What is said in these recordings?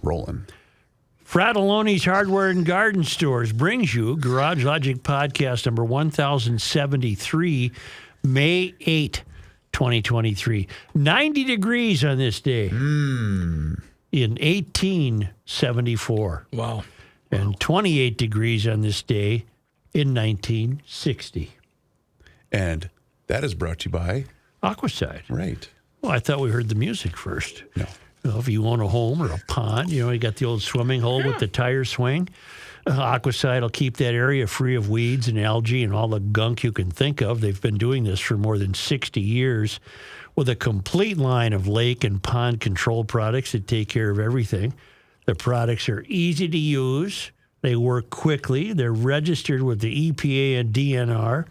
rolling. Fratelloni's Hardware and Garden Stores brings you Garage Logic Podcast number 1073, May 8, 2023. 90 degrees on this day in 1874. Wow. And 28 degrees on this day in 1960. And that is brought to you by... Aquaside. Right. Well, I thought we heard the music first. No. You know, if you own a home or a pond, you got the old swimming hole with the tire swing. Aquaside will keep that area free of weeds and algae and all the gunk you can think of. They've been doing this for more than 60 years with a complete line of lake and pond control products that take care of everything. The products are easy to use. They work quickly. They're registered with the EPA and DNR,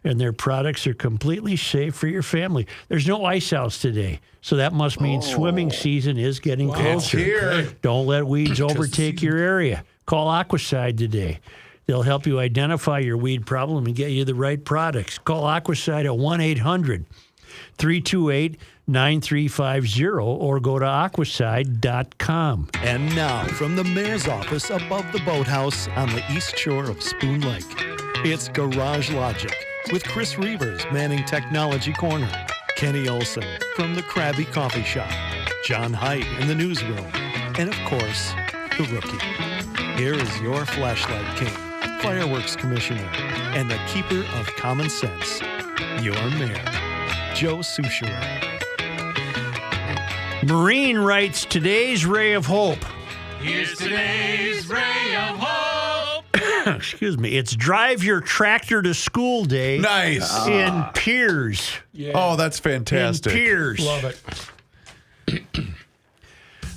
and their products are completely safe for your family. There's no ice outs today, so that must mean swimming season is getting closer. Here. Don't let weeds overtake your area. Call Aquaside today. They'll help you identify your weed problem and get you the right products. Call Aquaside at 1-800-328-9350 or go to aquaside.com. And now, from the mayor's office above the boathouse on the east shore of Spoon Lake, it's Garage Logic with Chris Reavers manning Technology Corner, Kenny Olson from the Krabby Coffee Shop, John Heidt in the newsroom, and of course, the rookie. Here is your flashlight king, fireworks commissioner, and the keeper of common sense, your mayor, Joe Souchere. Marine writes, today's ray of hope. Here's today's ray of hope. Excuse me. It's drive your tractor to school day. Nice. In Piers. Yeah. Oh, that's fantastic. In Piers. Love it.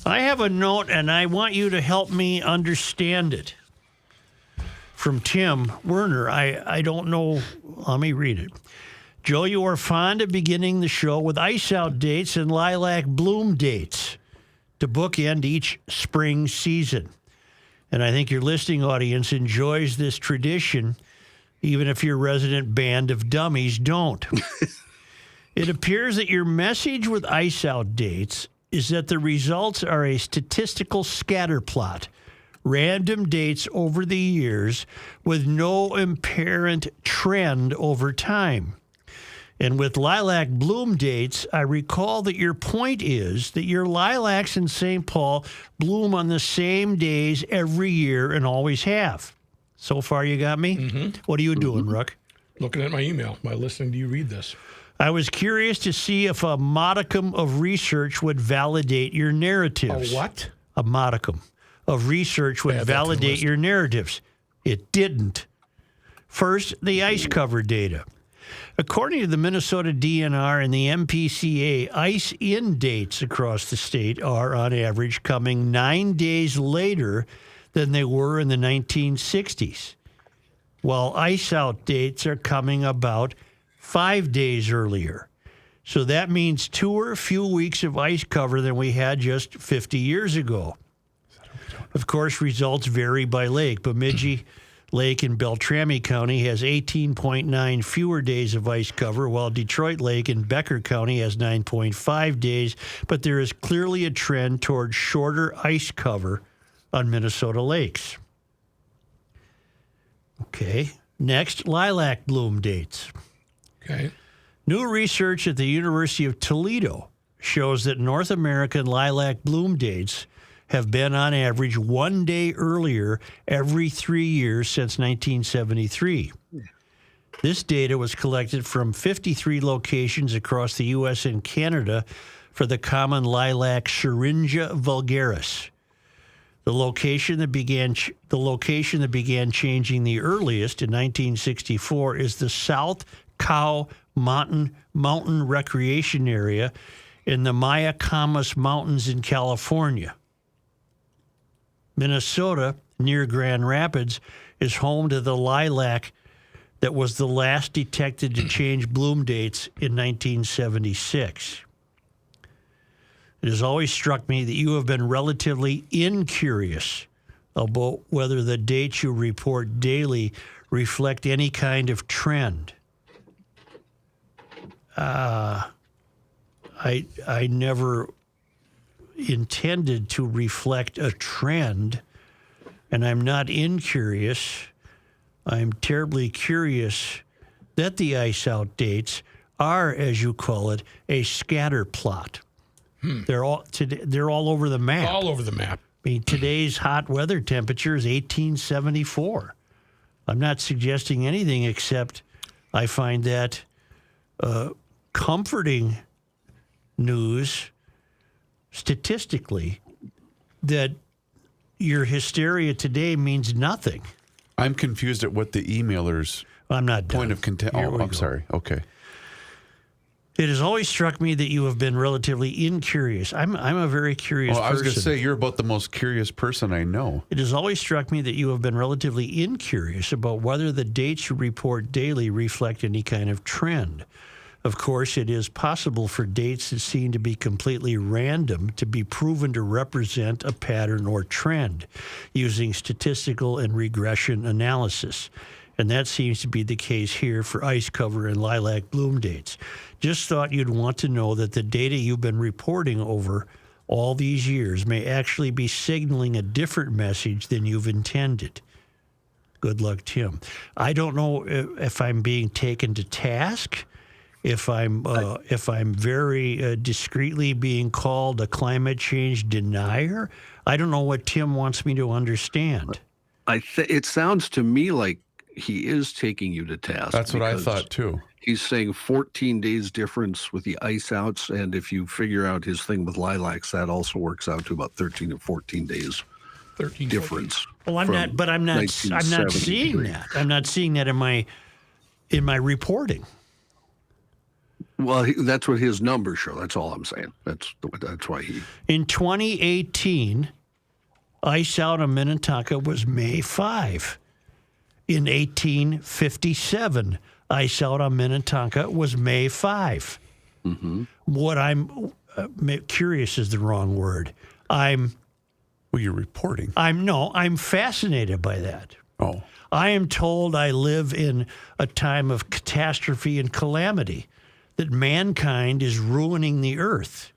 I have a note, and I want you to help me understand it. From Tim Werner. I don't know. Let me read it. Joe, you are fond of beginning the show with ice out dates and lilac bloom dates to bookend each spring season. And I think your listening audience enjoys this tradition, even if your resident band of dummies don't. It appears that your message with ice out dates is that the results are a statistical scatter plot, random dates over the years with no apparent trend over time. And with lilac bloom dates, I recall that your point is that your lilacs in St. Paul bloom on the same days every year and always have. So far, you got me? Mm-hmm. What are you doing, Rook? Looking at my email by listening to you read this. I was curious to see if a modicum of research would validate your narratives. A what? A modicum of research would validate your narratives. It didn't. First, the ice cover data. According to the Minnesota DNR and the MPCA, ice-in dates across the state are, on average, coming 9 days later than they were in the 1960s, while ice-out dates are coming about 5 days earlier. So that means 2 or few weeks of ice cover than we had just 50 years ago. Of course, results vary by lake. Bemidji Lake in Beltrami County has 18.9 fewer days of ice cover, while Detroit Lake in Becker County has 9.5 days, but there is clearly a trend toward shorter ice cover on Minnesota lakes. Okay, next, lilac bloom dates. Okay. New research at the University of Toledo shows that North American lilac bloom dates have been on average 1 day earlier every 3 years since 1973. This data was collected from 53 locations across the U.S. and Canada for the common lilac Syringa vulgaris. The location that began changing the earliest in 1964 is the South Cow Mountain Recreation Area in the Mayacamas Mountains in California. Minnesota, near Grand Rapids, is home to the lilac that was the last detected to change bloom dates in 1976. It has always struck me that you have been relatively incurious about whether the dates you report daily reflect any kind of trend. I never intended to reflect a trend, and I'm not incurious. I'm terribly curious that the ice out dates are, as you call it, a scatter plot. They're all over the map. All over the map. I mean, today's hot weather temperature is 1874. I'm not suggesting anything except I find that comforting news statistically that your hysteria today means nothing. I'm confused at what the emailer's I'm not done. point of contention. Here Oh, we I'm go. sorry. Okay. It has always struck me that you have been relatively incurious. I'm a very curious Well, I was person. going to say, you're about the most curious person I know. It has always struck me that you have been relatively incurious about whether the dates you report daily reflect any kind of trend. Of course, it is possible for dates that seem to be completely random to be proven to represent a pattern or trend using statistical and regression analysis. And that seems to be the case here for ice cover and lilac bloom dates. Just thought you'd want to know that the data you've been reporting over all these years may actually be signaling a different message than you've intended. Good luck, Tim. I don't know if I'm being taken to task, if I'm very discreetly being called a climate change denier. I don't know what Tim wants me to understand. It sounds to me like he is taking you to task. That's what I because thought too. He's saying 14 days difference with the ice outs, and if you figure out his thing with lilacs, that also works out to about 13 or 14 days 13 difference. Well, I'm from not, but I'm not seeing 1973. that. I'm not seeing that in my reporting. Well, that's what his numbers show. That's all I'm saying. That's why he. In 2018, ice out on Minnetonka was May 5. In 1857, ice out on Minnetonka was May 5. Mm-hmm. What I'm curious is the wrong word. Well, you're reporting. I'm fascinated by that. Oh. I am told I live in a time of catastrophe and calamity, that mankind is ruining the earth.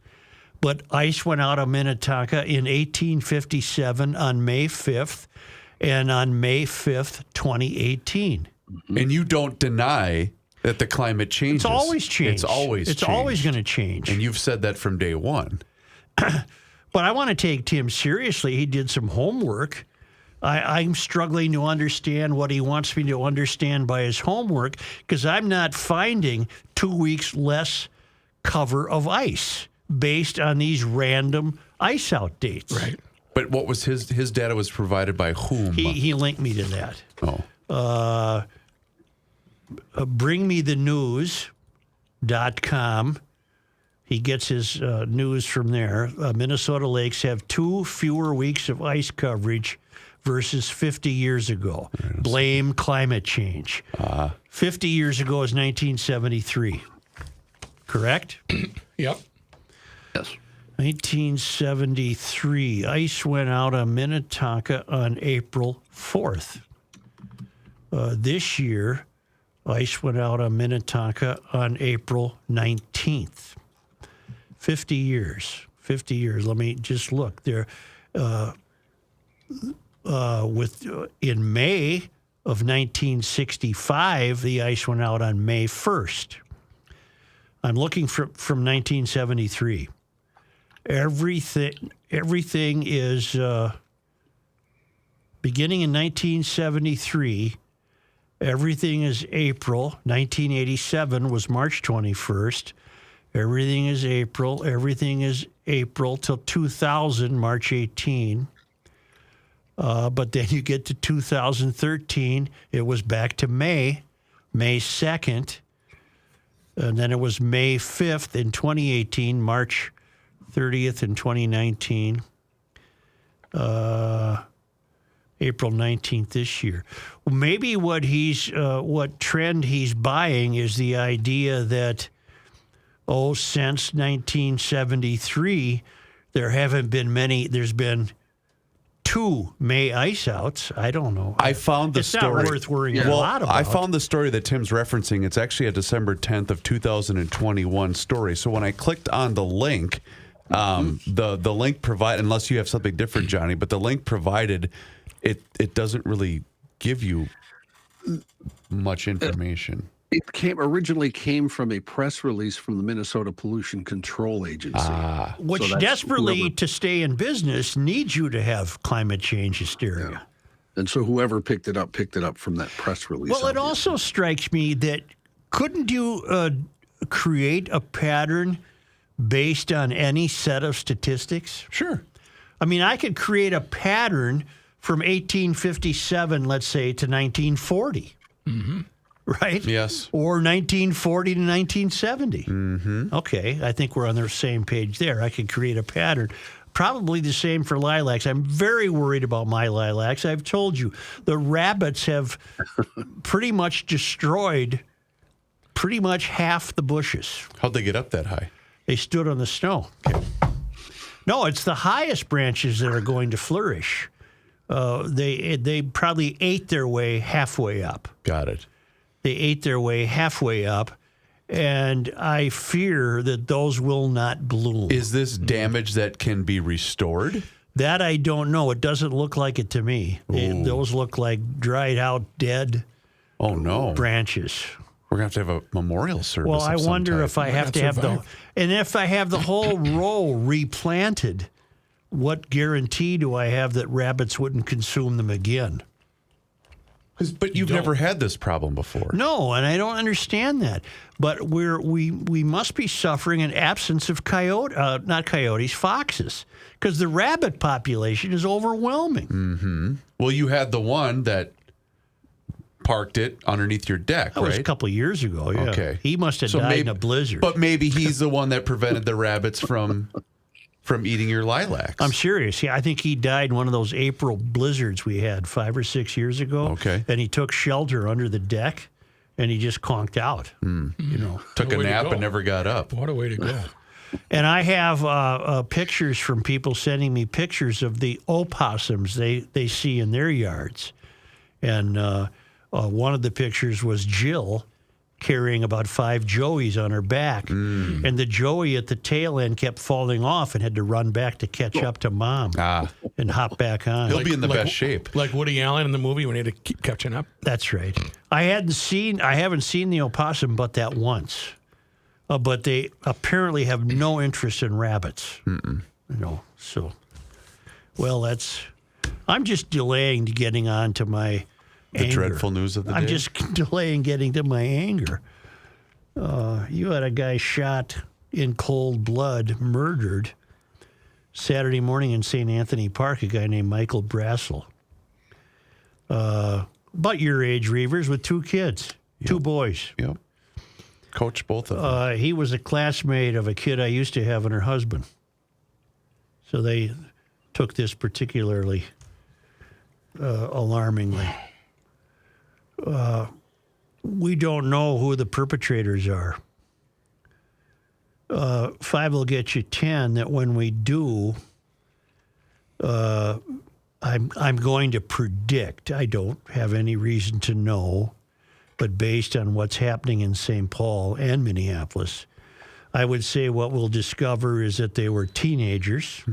But ice went out of Minnetonka in 1857 on May 5th and on May 5th, 2018. And you don't deny that the climate changes. It's always changed. It's always going to change. And you've said that from day one. But I want to take Tim seriously. He did some homework. I'm struggling to understand what he wants me to understand by his homework because I'm not finding 2 weeks less cover of ice based on these random ice out dates. Right. But what was his data was provided by whom? He linked me to that. Oh. Bringmethenews.com. He gets his news from there. Minnesota lakes have 2 fewer weeks of ice coverage versus 50 years ago. Blame climate change. 50 years ago is 1973. Correct? Yep. Yes. 1973. Ice went out on Minnetonka on April 4th. This year, ice went out on Minnetonka on April 19th. 50 years. 50 years. Let me just look there. In May of 1965, the ice went out on May 1st. I'm looking from 1973. Everything is beginning in 1973. Everything is April. 1987 was March 21st. Everything is April. Everything is April till 2000, March 18. But then you get to 2013, it was back to May 2nd. And then it was May 5th in 2018, March 30th in 2019, April 19th this year. Well, maybe what trend he's buying is the idea that, since 1973, there's been 2 May ice outs. I don't know. I found the it's story. Not worth worrying a Well, lot about. I found the story that Tim's referencing. It's actually a December 10th of 2021 story. So when I clicked on the link, The link provided, unless you have something different, Johnny, but the link provided, it doesn't really give you much information. It originally came from a press release from the Minnesota Pollution Control Agency. Which So that's desperately, whoever- to stay in business, needs you to have climate change hysteria. And so whoever picked it up from that press release. Well, it obviously. also strikes me that couldn't you create a pattern based on any set of statistics? Sure. I mean, I could create a pattern from 1857, let's say, to 1940. Right? Yes. Or 1940 to 1970. Okay, I think we're on the same page there. I could create a pattern. Probably the same for lilacs. I'm very worried about my lilacs. I've told you, the rabbits have pretty much destroyed pretty much half the bushes. How'd they get up that high? They stood on the snow. No, it's the highest branches that are going to flourish. They probably ate their way halfway up. Got it. They ate their way halfway up, and I fear that those will not bloom. Is this damage that can be restored? That I don't know. It doesn't look like it to me. Those look like dried out, dead Oh, no. branches. We're going to have a memorial service. Well, I of some wonder type. if I have to have if I have the whole row replanted, what guarantee do I have that rabbits wouldn't consume them again? But you've never had this problem before. No, and I don't understand that. But we must be suffering an absence of foxes, because the rabbit population is overwhelming. Well, you had the one that parked it underneath your deck, That right? was a couple of years ago. Yeah. Okay. He must have died in a blizzard. But maybe he's the one that prevented the rabbits from eating your lilacs. I'm serious. Yeah, I think he died in one of those April blizzards we had 5 or 6 years ago. Okay. And he took shelter under the deck, and he just conked out. You know. Took No a way to nap go. and never got up. What a way to go. And I have pictures from people sending me pictures of the opossums they see in their yards. And one of the pictures was Jill carrying about 5 joeys on her back. And the joey at the tail end kept falling off and had to run back to catch up to mom and hop back on. He'll be in the best shape. Like Woody Allen in the movie when he had to keep catching up. That's right. I haven't seen the opossum but that once. But they apparently have no interest in rabbits. You know, so, well, I'm just delaying getting on to my The anger. dreadful news of the day. I'm just delaying getting to my anger. You had a guy shot in cold blood, murdered, Saturday morning in St. Anthony Park, a guy named Michael Brasel. About your age, Reavers, with 2 kids, 2 boys. Yep. Coach both of them. He was a classmate of a kid I used to have and her husband. So they took this particularly alarmingly. We don't know who the perpetrators are. 5 will get you 10 that when we do, I'm going to predict. I don't have any reason to know, but based on what's happening in St. Paul and Minneapolis, I would say what we'll discover is that they were teenagers,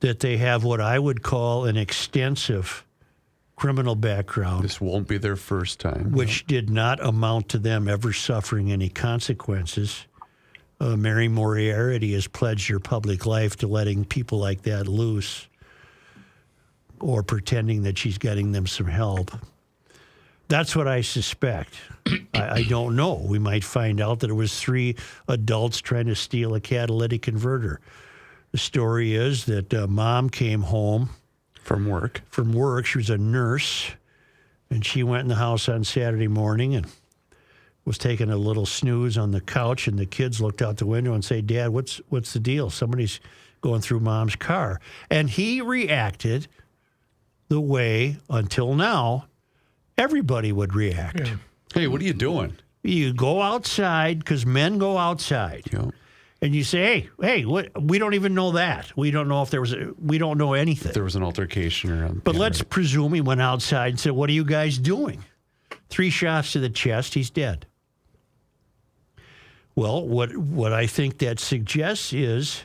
that they have what I would call an extensive criminal background, This won't be their first time. which did not amount to them ever suffering any consequences. Mary Moriarty has pledged her public life to letting people like that loose or pretending that she's getting them some help. That's what I suspect. I don't know. We might find out that it was 3 adults trying to steal a catalytic converter. The story is that mom came home From work. from work. She was a nurse, and she went in the house on Saturday morning and was taking a little snooze on the couch, and the kids looked out the window and say, "Dad, what's the deal? Somebody's going through Mom's car." And he reacted the way, until now, everybody would react. Yeah. Hey, what are you doing? You go outside, because men go outside. Yep. And you say, hey, we don't even know that. We don't know if we don't know anything. There was an altercation around. But let's presume he went outside and said, "What are you guys doing?" 3 shots to the chest, he's dead. Well, what I think that suggests is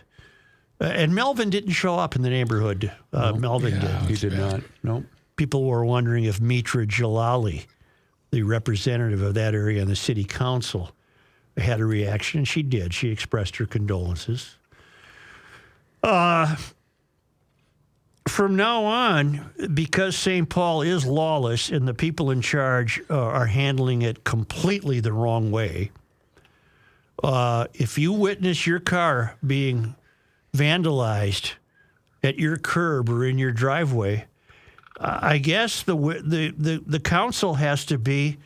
And Melvin didn't show up in the neighborhood. Melvin did. He did not. Nope. People were wondering if Mitra Jalali, the representative of that area in the city council, had a reaction, and she did. She expressed her condolences. From now on, because St. Paul is lawless and the people in charge are handling it completely the wrong way, if you witness your car being vandalized at your curb or in your driveway, I guess the council has to be,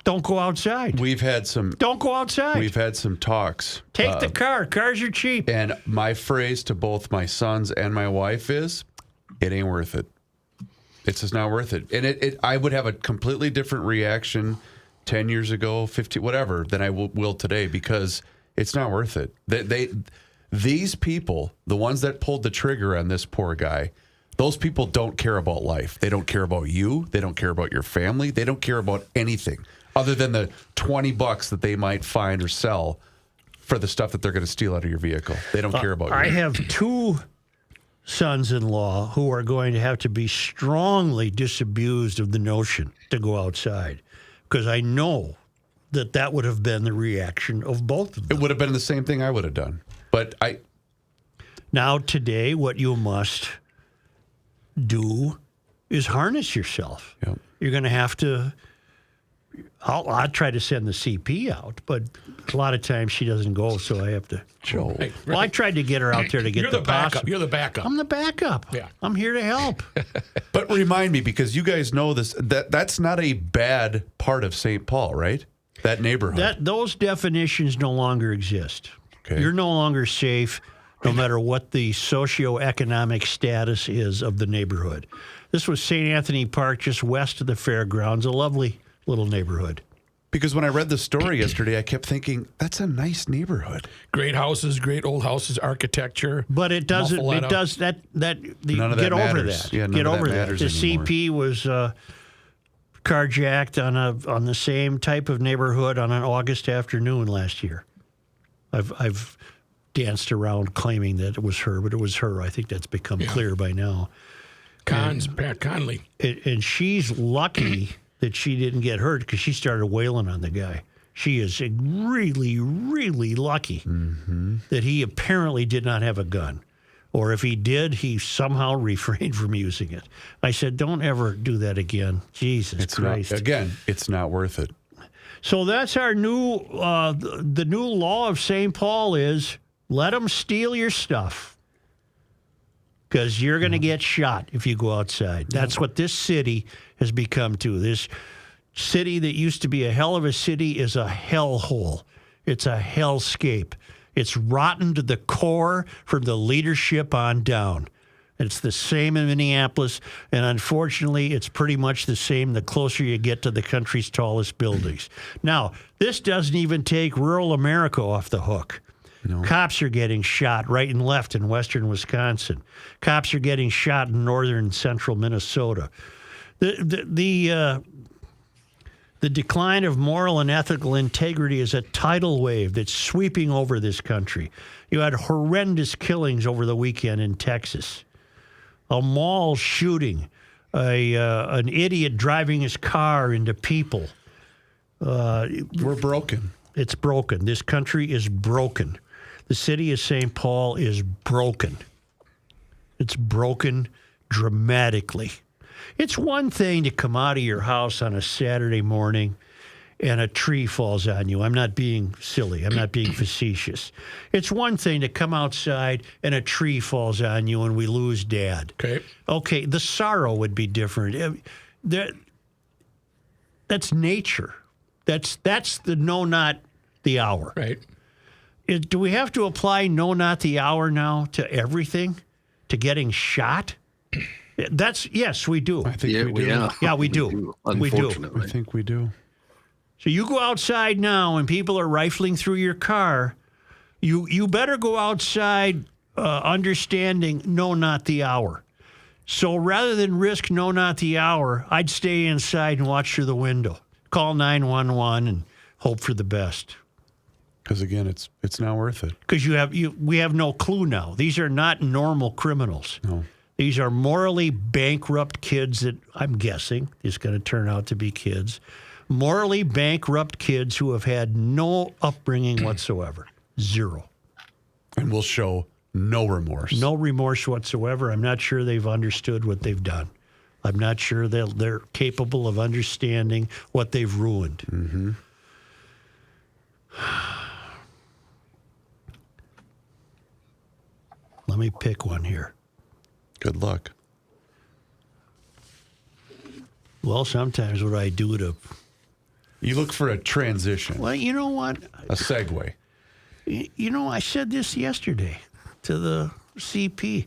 don't go outside. Don't go outside. We've had some talks. Take the car. Cars are cheap. And my phrase to both my sons and my wife is, it ain't worth it. It's just not worth it. And I would have a completely different reaction 10 years ago, 15, whatever, than I will today, because it's not worth it. These people, the ones that pulled the trigger on this poor guy, those people don't care about life. They don't care about you. They don't care about your family. They don't care about anything other than the $20 that they might find or sell for the stuff that they're going to steal out of your vehicle. They don't care about you. I have two sons-in-law who are going to have to be strongly disabused of the notion to go outside, because I know that would have been the reaction of both of them. It would have been the same thing I would have done. But Now, today, what you must do is harness yourself. Yep. You're going to have to. I'll try to send the CP out, but a lot of times she doesn't go, so I have to. Joe. Hey, Well, I tried to get her out there to get You're the backup. possum. You're the backup. I'm the backup. Yeah. I'm here to help. But remind me, because you guys know this, that's not a bad part of St. Paul, right? That neighborhood. Those definitions no longer exist. Okay. You're no longer safe, no matter what the socioeconomic status is of the neighborhood. This was St. Anthony Park, just west of the fairgrounds, a lovely little neighborhood. Because when I read the story yesterday, I kept thinking, that's a nice neighborhood. Great houses, great old houses, architecture. But it doesn't. Muffaletta. It does that. None of that Get over matters. that. Yeah, none get of that over that. matters The anymore. CP was carjacked on the same type of neighborhood on an August afternoon last year. I've danced around claiming that it was her, but it was her. I think that's become clear by now. Pat Conley. And she's lucky that she didn't get hurt, because she started wailing on the guy. She is really, really lucky that he apparently did not have a gun. Or if he did, he somehow refrained from using it. I said, don't ever do that again. Jesus Christ. It's not worth it. So that's our new, the new law of St. Paul is let them steal your stuff, because you're going to get shot if you go outside. That's what this city has become too. This city that used to be a hell of a city is a hellhole. It's a hellscape. It's rotten to the core from the leadership on down. It's the same in Minneapolis, and unfortunately, it's pretty much the same the closer you get to the country's tallest buildings. Now, this doesn't even take rural America off the hook. No. Cops are getting shot right and left in western Wisconsin. Cops are getting shot in northern and central Minnesota. The decline of moral and ethical integrity is a tidal wave that's sweeping over this country. You had horrendous killings over the weekend in Texas. A mall shooting, an idiot driving his car into people. We're broken. It's broken. This country is broken. The city of St. Paul is broken. It's broken dramatically. It's one thing to come out of your house on a Saturday morning and a tree falls on you. I'm not being silly. I'm not being facetious. It's one thing to come outside and a tree falls on you and we lose Dad. Okay, the sorrow would be different. That's nature. That's the no, not the hour. Right. Do we have to apply no, not the hour now to everything? To getting shot? Yes, we do. I think we do. Yeah, we do. We do. I think we do. So you go outside now and people are rifling through your car. You better go outside understanding no, not the hour. So rather than risk no, not the hour, I'd stay inside and watch through the window. Call 911 and hope for the best. Because again, it's not worth it. Because we have no clue now. These are not normal criminals. No. These are morally bankrupt kids that I'm guessing is going to turn out to be kids. Morally bankrupt kids who have had no upbringing whatsoever. Zero. And will show no remorse. No remorse whatsoever. I'm not sure they've understood what they've done. I'm not sure they're capable of understanding what they've ruined. Mm-hmm. Let me pick one here. Good luck. Well, sometimes what I do to... You look for a transition. Well, you know what? A segue. You know, I said this yesterday to the CP.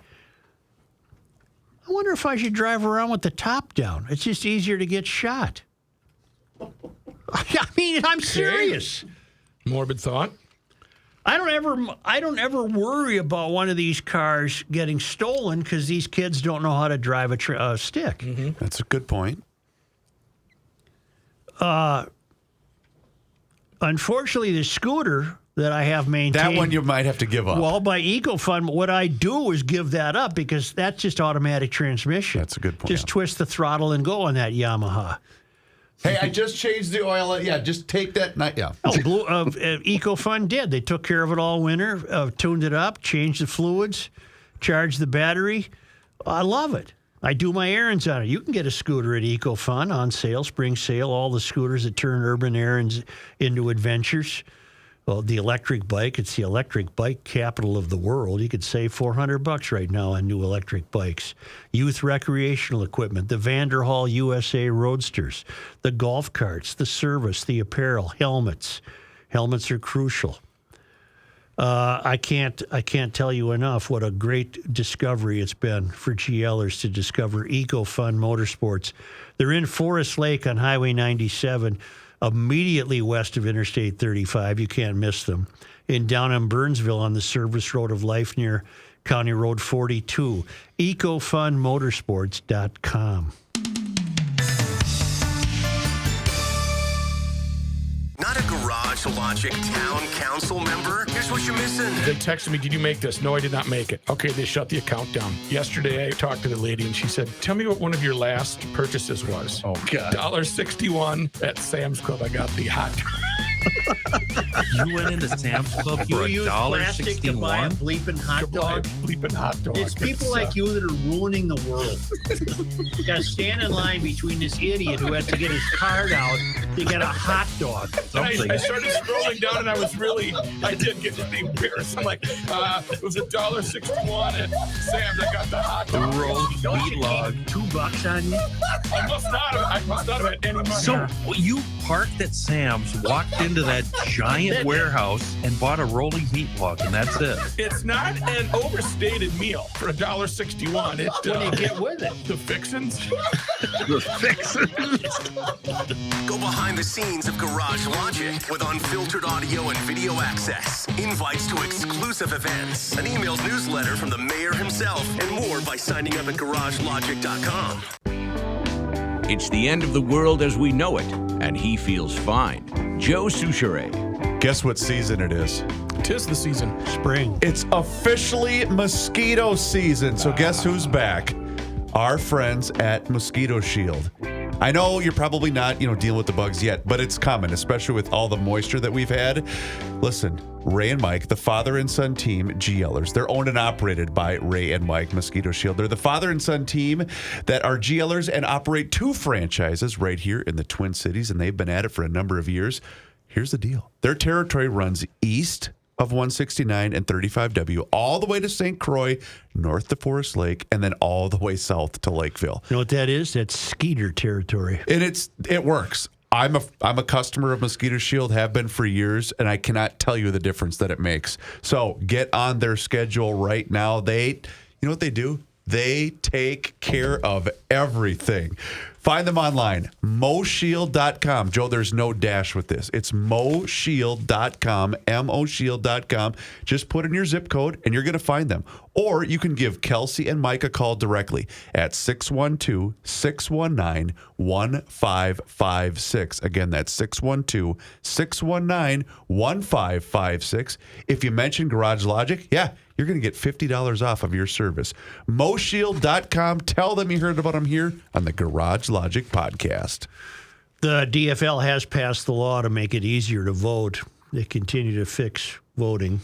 I wonder if I should drive around with the top down. It's just easier to get shot. I mean, I'm serious. Morbid thought. I don't ever worry about one of these cars getting stolen because these kids don't know how to drive a stick. Mm-hmm. That's a good point. Unfortunately, the scooter that I have maintained... That one you might have to give up. Well, by EcoFund, what I do is give that up because that's just automatic transmission. That's a good point. Just twist the throttle and go on that Yamaha. Hey, I just changed the oil. Yeah, just take that. Yeah. Oh, EcoFund did. They took care of it all winter, tuned it up, changed the fluids, charged the battery. I love it. I do my errands on it. You can get a scooter at EcoFun on sale, spring sale, all the scooters that turn urban errands into adventures. Well, the electric bike, it's the electric bike capital of the world. You could save $400 right now on new electric bikes. Youth recreational equipment, the Vanderhall USA Roadsters, the golf carts, the service, the apparel, helmets. Helmets are crucial. I can't tell you enough what a great discovery it's been for GLers to discover EcoFun Motorsports. They're in Forest Lake on Highway 97, immediately west of Interstate 35. You can't miss them. And down in Burnsville on the service road of life near County Road 42. EcoFunMotorsports.com. Not a Garage Logic Town Council member? Here's what you're missing. They texted me, did you make this? No, I did not make it. Okay, they shut the account down. Yesterday, I talked to the lady, and she said, tell me what one of your last purchases was. Oh, God. $1.61 at Sam's Club. I got the hot. You went into Sam's Club for You use plastic to buy a $1.61? bleeping hot dog? Bleeping hot dog. It's people like you that are ruining the world. You got to stand in line between this idiot who has to get his card out to get a hot dog. And I started scrolling down, and I did get embarrassed. I'm like, it was $1.61 at Sam's. I got the hot dog. Don't you log $2 on you? I must not have had any money. So you parked at Sam's, walked into that giant warehouse, and bought a rolling meat log, and that's it. It's not an overstated meal for $1.61. It's What do you get with it? the fixins. The fixins. Go behind the scenes of Garage Logic with unfiltered audio and video access, invites to exclusive events, an emailed newsletter from the mayor himself, and more by signing up at GarageLogic.com. It's the end of the world as we know it, and he feels fine. Joe Souchere. Guess what season it is? 'Tis the season. Spring. It's officially mosquito season. So guess who's back? Our friends at Mosquito Shield. I know you're probably not, dealing with the bugs yet, but it's coming, especially with all the moisture that we've had. Listen, Ray and Mike, the father and son team, GLers, they're owned and operated by Ray and Mike Mosquito Shield. They're the father and son team that are GLers and operate 2 franchises right here in the Twin Cities, and they've been at it for a number of years. Here's the deal. Their territory runs east of 169 and 35W, all the way to St. Croix, north to Forest Lake, and then all the way south to Lakeville. You know what that is? That's Skeeter territory. And it works. I'm a customer of Mosquito Shield, have been for years, and I cannot tell you the difference that it makes. So get on their schedule right now. You know what they do? They take care of everything. Find them online, MoShield.com. Joe, there's no dash with this. It's MoShield.com, MoShield.com. Just put in your zip code and you're going to find them. Or you can give Kelsey and Mike a call directly at 612-619-1556. Again, that's 612-619-1556. If you mention Garage Logic, you're going to get $50 off of your service. MoShield.com. Tell them you heard about them here on the Garage Logic podcast. The DFL has passed the law to make it easier to vote. They continue to fix voting.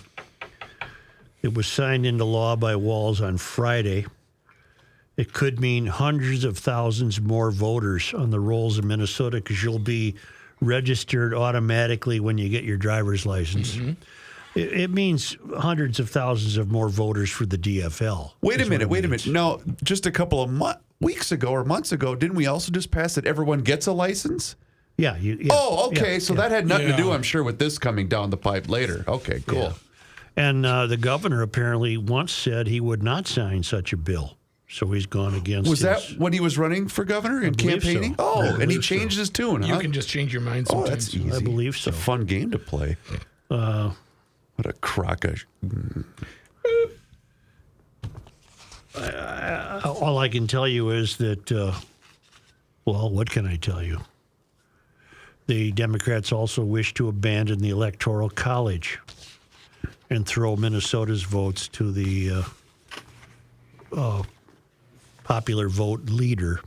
It was signed into law by Walz on Friday. It could mean hundreds of thousands more voters on the rolls in Minnesota because you'll be registered automatically when you get your driver's license. Mm-hmm. It means hundreds of thousands of more voters for the DFL. Wait a minute. No, just a couple of weeks ago or months ago, didn't we also just pass that everyone gets a license? Yeah. Oh, okay. So that had nothing to do, I'm sure, with this coming down the pipe later. Okay, cool. Yeah. And the governor apparently once said he would not sign such a bill. So he's gone against Was that when he was running for governor and campaigning? So. Oh, and he changed his tune, huh? You can just change your mind sometimes. Oh, that's easy. I believe so. It's a fun game to play. What a crock of... all I can tell you is that, what can I tell you? The Democrats also wish to abandon the Electoral College and throw Minnesota's votes to the popular vote leader.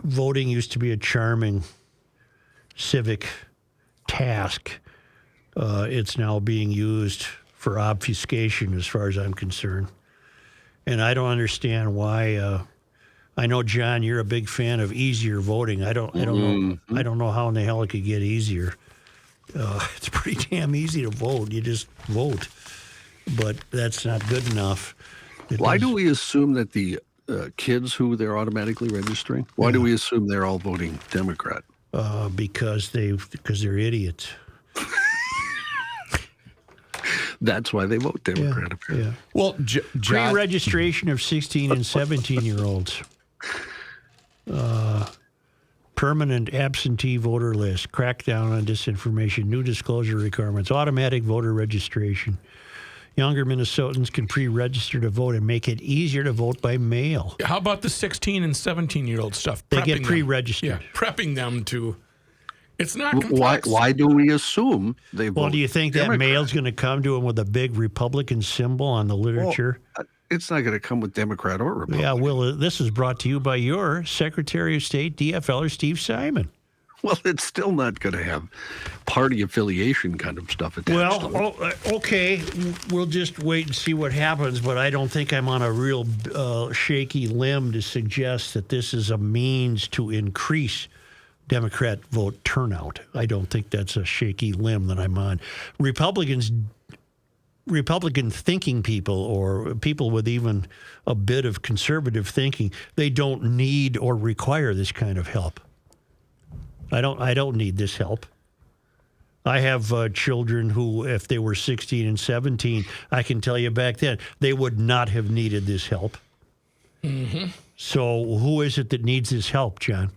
Voting used to be a charming civic task. It's now being used for obfuscation, as far as I'm concerned. And I don't understand why. I know, John, you're a big fan of easier voting. I don't know. I don't know how in the hell it could get easier. It's pretty damn easy to vote. You just vote, but that's not good enough. Why do we assume that the kids who they're automatically registering? Why do we assume they're all voting Democrat? Because they're idiots. That's why they vote Democrat, apparently. Yeah. Well, pre-registration of 16 and 17-year-olds. Permanent absentee voter list. Crackdown on disinformation. New disclosure requirements. Automatic voter registration. Younger Minnesotans can pre-register to vote and make it easier to vote by mail. How about the 16 and 17-year-old stuff? They get pre-registered. Prepping them to... It's not complex. Why do we assume they vote? Well, do you think Democrat? that mail's going to come to them with a big Republican symbol on the literature? Well, it's not going to come with Democrat or Republican. Yeah, well, this is brought to you by your Secretary of State, DFLer Steve Simon. Well, it's still not going to have party affiliation kind of stuff attached to it. Okay, we'll just wait and see what happens, but I don't think I'm on a real shaky limb to suggest that this is a means to increase Democrat vote turnout. I don't think that's a shaky limb that I'm on. Republican thinking people, or people with even a bit of conservative thinking, they don't need or require this kind of help. I don't need this help. I have children who, if they were 16 and 17, I can tell you back then, they would not have needed this help. Mm-hmm. So who is it that needs this help, John?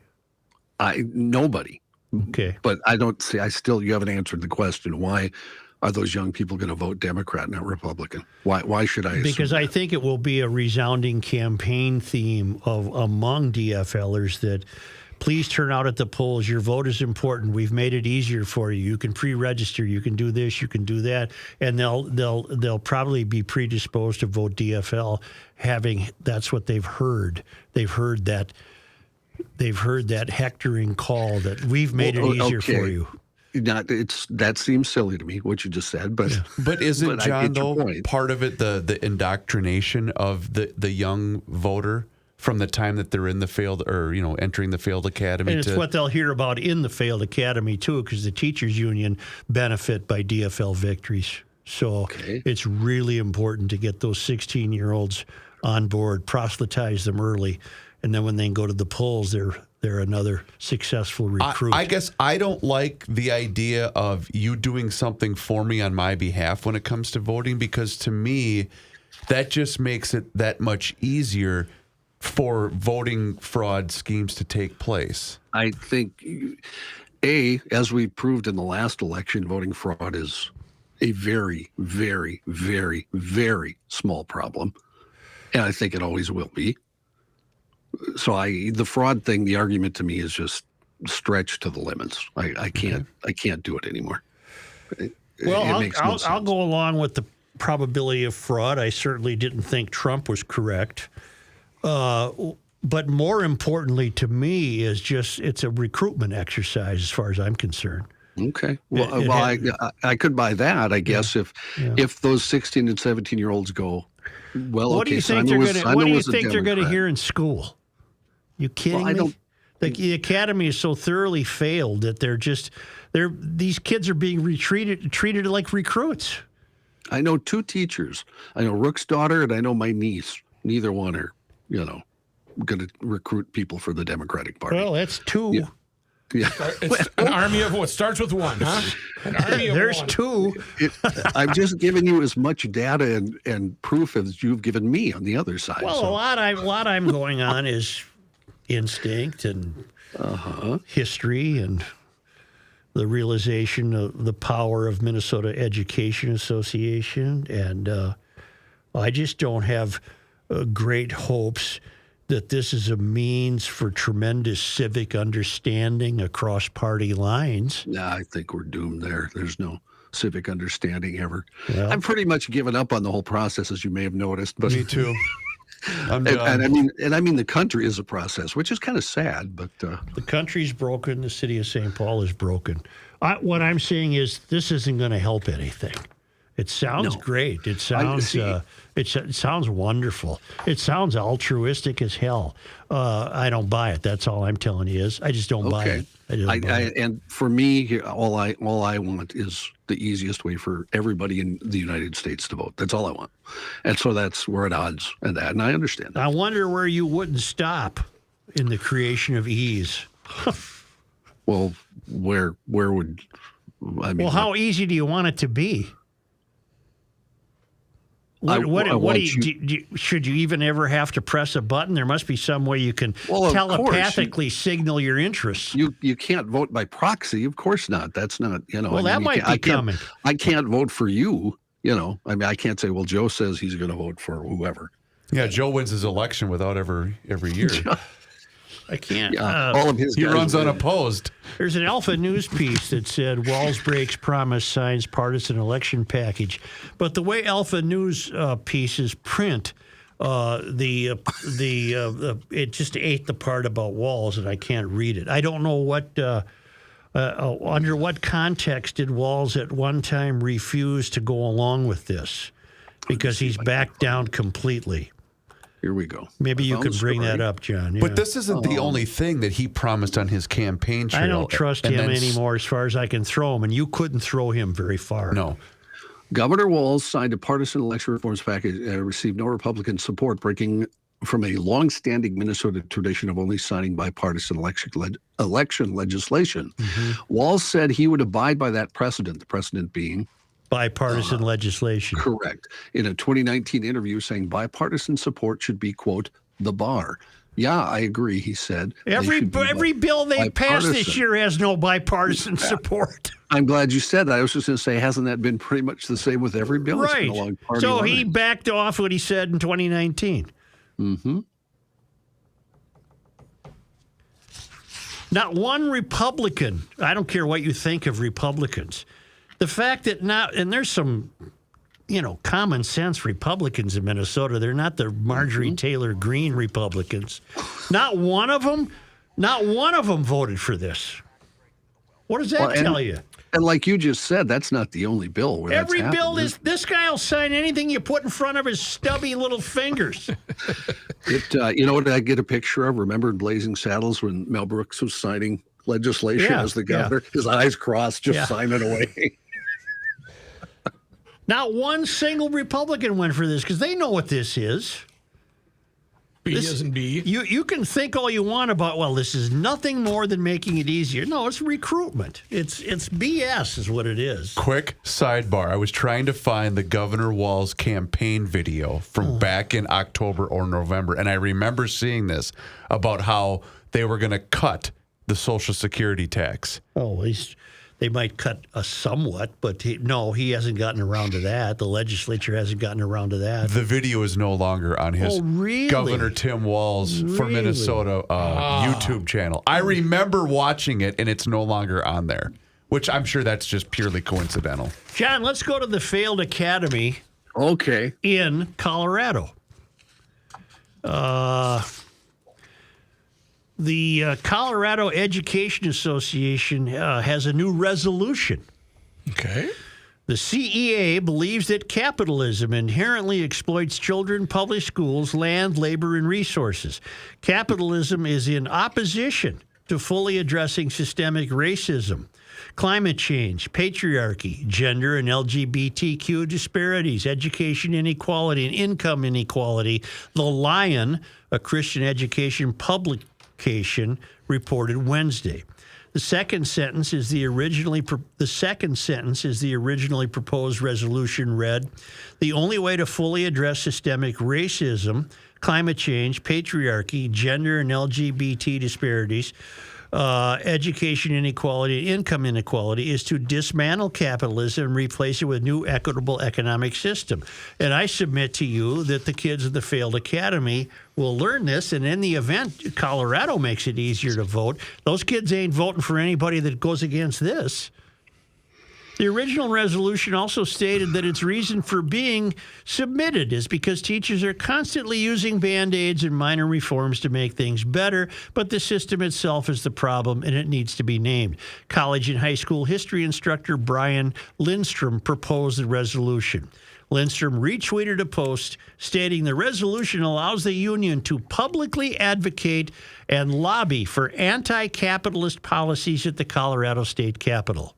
Nobody. Okay. But I don't see, you haven't answered the question. Why are those young people going to vote Democrat, not Republican? Why should I assume Because I think it will be a resounding campaign theme among DFLers that please turn out at the polls. Your vote is important. We've made it easier for you. You can pre-register. You can do this. You can do that. And they'll probably be predisposed to vote DFL. That's what they've heard. They've heard that hectoring call that we've made it easier for you. That seems silly to me, what you just said, but isn't, John, though, part of it the indoctrination of the young voter from the time that they're in the failed, or entering the failed academy? And it's what they'll hear about in the failed academy too, because the teachers union benefit by DFL victories. So It's really important to get those 16-year-olds on board, proselytize them early, and then when they go to the polls, they're another successful recruit. I guess I don't like the idea of you doing something for me on my behalf when it comes to voting, because to me, that just makes it that much easier for voting fraud schemes to take place. I think, as we proved in the last election, voting fraud is a very, very, very, very small problem. And I think it always will be. So the fraud thing, the argument to me is just stretched to the limits. I can't do it anymore. I'll go along with the probability of fraud. I certainly didn't think Trump was correct. But more importantly to me is just it's a recruitment exercise as far as I'm concerned. Okay. Well, I could buy that, I guess, if those 16 and 17-year-olds go, well, what do you think they're going to hear in school? You kidding me? The academy is so thoroughly failed that these kids are being treated like recruits. I know 2 teachers. I know Rook's daughter and I know my niece. Neither one are, going to recruit people for the Democratic Party. Well, that's 2. Yeah. It's an army of what starts with 1, huh? An army of There's 1. 2. I've just given you as much data and proof as you've given me on the other side. Well, a lot I'm going on is instinct and history and the realization of the power of Minnesota Education Association. And I just don't have great hopes that this is a means for tremendous civic understanding across party lines. Yeah, I think we're doomed there. There's no civic understanding ever. Yeah. I'm pretty much given up on the whole process, as you may have noticed. But Me too. and I mean the country is a process, which is kind of sad. But the country's broken. The city of St. Paul is broken. What I'm saying is this isn't going to help anything. It sounds great. It sounds it sounds wonderful. It sounds altruistic as hell. I don't buy it. That's all I'm telling you is I just don't buy it. And for me, all I want is the easiest way for everybody in the United States to vote. That's all I want. And so we're at odds and that, and I understand that. I wonder where you wouldn't stop in the creation of ease. Well, where would I mean? Well, how easy do you want it to be? Should you even ever have to press a button? There must be some way you can telepathically signal your interests. You can't vote by proxy, of course not. That's not, Well, that might be coming. I can't vote for you. I can't say, well, Joe says he's going to vote for whoever. Yeah, Joe wins his election without every year. I can't. All of his he guys runs win. unopposed. There's an Alpha News piece that said Walz breaks promise, signs partisan election package. But the way Alpha News pieces print, it just ate the part about Walz, and I can't read it. I don't know what under what context did Walz at one time refuse to go along with this, because he's backed down completely. Here we go. Maybe you can bring that up, John. Yeah. But this isn't the only thing that he promised on his campaign trail. I don't trust him anymore as far as I can throw him, and you couldn't throw him very far. No. Governor Walz signed a partisan election reforms package and received no Republican support, breaking from a long-standing Minnesota tradition of only signing bipartisan election legislation. Mm-hmm. Walz said he would abide by that precedent, the precedent being bipartisan legislation. Correct. In a 2019 interview saying bipartisan support should be, quote, the bar. Yeah, I agree, he said. Every bill they pass this year has no bipartisan support. I'm glad you said that. I was just going to say, hasn't that been pretty much the same with every bill? Right. It's been along party so lines. He backed off what he said in 2019. Mm-hmm. Not one Republican, I don't care what you think of Republicans, the fact that and there's some, common sense Republicans in Minnesota. They're not the Marjorie Taylor Greene Republicans. Not one of them voted for this. What does that tell you? And like you just said, that's not the only bill where every bill this guy will sign anything you put in front of his stubby little fingers. You know what I get a picture of? Remember in Blazing Saddles when Mel Brooks was signing legislation as the governor? His eyes crossed, just signing away. Not one single Republican went for this because they know what this is. B isn't B. You can think all you want about, well, this is nothing more than making it easier. No, it's recruitment. It's BS is what it is. Quick sidebar. I was trying to find the Governor Walz campaign video from back in October or November, and I remember seeing this about how they were going to cut the Social Security tax. Oh, they might cut a somewhat, but he hasn't gotten around to that. The legislature hasn't gotten around to that. The video is no longer on his Governor Tim Walz for Minnesota YouTube channel. I remember watching it, and it's no longer on there, which I'm sure that's just purely coincidental. John, let's go to the failed academy. Okay. In Colorado. The Colorado Education Association has a new resolution. Okay. The CEA believes that capitalism inherently exploits children, public schools, land, labor, and resources. Capitalism is in opposition to fully addressing systemic racism, climate change, patriarchy, gender and LGBTQ disparities, education inequality, and income inequality. The Lion, a Christian education publication, reported Wednesday. The second sentence is the originally proposed resolution read, "The only way to fully address systemic racism, climate change, patriarchy, gender and LGBT disparities, education inequality, income inequality is to dismantle capitalism and replace it with new equitable economic system." And I submit to you that the kids of the failed academy will learn this, and in the event Colorado makes it easier to vote, those kids ain't voting for anybody that goes against this. The original resolution also stated that its reason for being submitted is because teachers are constantly using Band-Aids and minor reforms to make things better, but the system itself is the problem, and it needs to be named. College and high school history instructor Brian Lindstrom proposed the resolution. Lindstrom retweeted a post stating the resolution allows the union to publicly advocate and lobby for anti-capitalist policies at the Colorado State Capitol.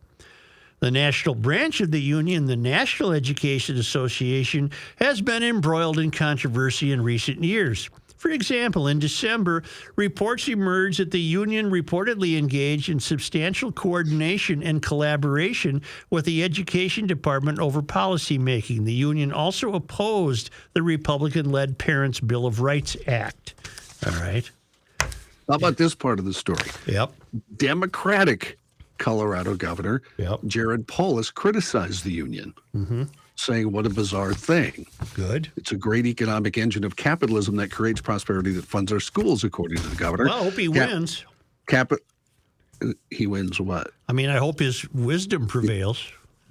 The national branch of the union, the National Education Association, has been embroiled in controversy in recent years. For example, in December, reports emerged that the union reportedly engaged in substantial coordination and collaboration with the Education Department over policymaking. The union also opposed the Republican-led Parents' Bill of Rights Act. All right. How about this part of the story? Yep. Democratic Colorado Governor Jared Polis criticized the union, saying, "What a bizarre thing. Good. It's a great economic engine of capitalism that creates prosperity that funds our schools," according to the governor. Well, I hope he wins. He wins what? I mean, I hope his wisdom prevails.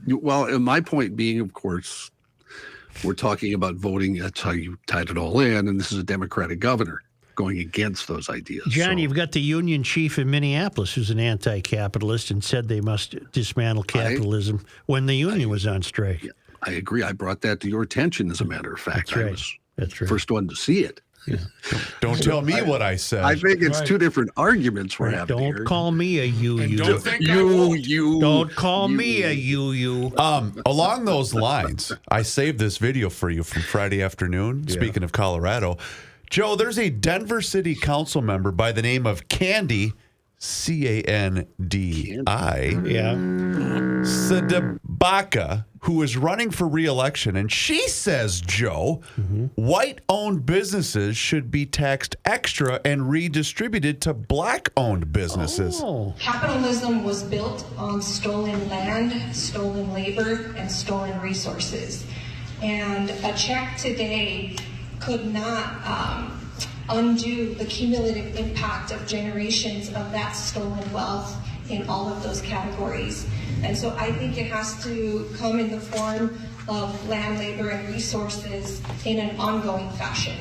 Well, and my point being, of course, we're talking about voting. That's how you tied it all in. And this is a Democratic governor going against those ideas. John, you've got the union chief in Minneapolis who's an anti-capitalist and said they must dismantle capitalism when the union was on strike. Yeah, I agree. I brought that to your attention, as a matter of fact. That's right. I was That's right. first one to see it. Yeah. Don't tell me what I said. I think it's two different arguments we're having here. Don't call me a you. Don't think I won't. Don't call me a you. Along those lines, I saved this video for you from Friday afternoon. Yeah. Speaking of Colorado, Joe, there's a Denver City Council member by the name of Candy, Candi, Sadabaka, who is running for re-election, and she says, Joe, white-owned businesses should be taxed extra and redistributed to black-owned businesses. Oh. Capitalism was built on stolen land, stolen labor, and stolen resources. And a check today could not undo the cumulative impact of generations of that stolen wealth in all of those categories. And so I think it has to come in the form of land, labor, and resources in an ongoing fashion.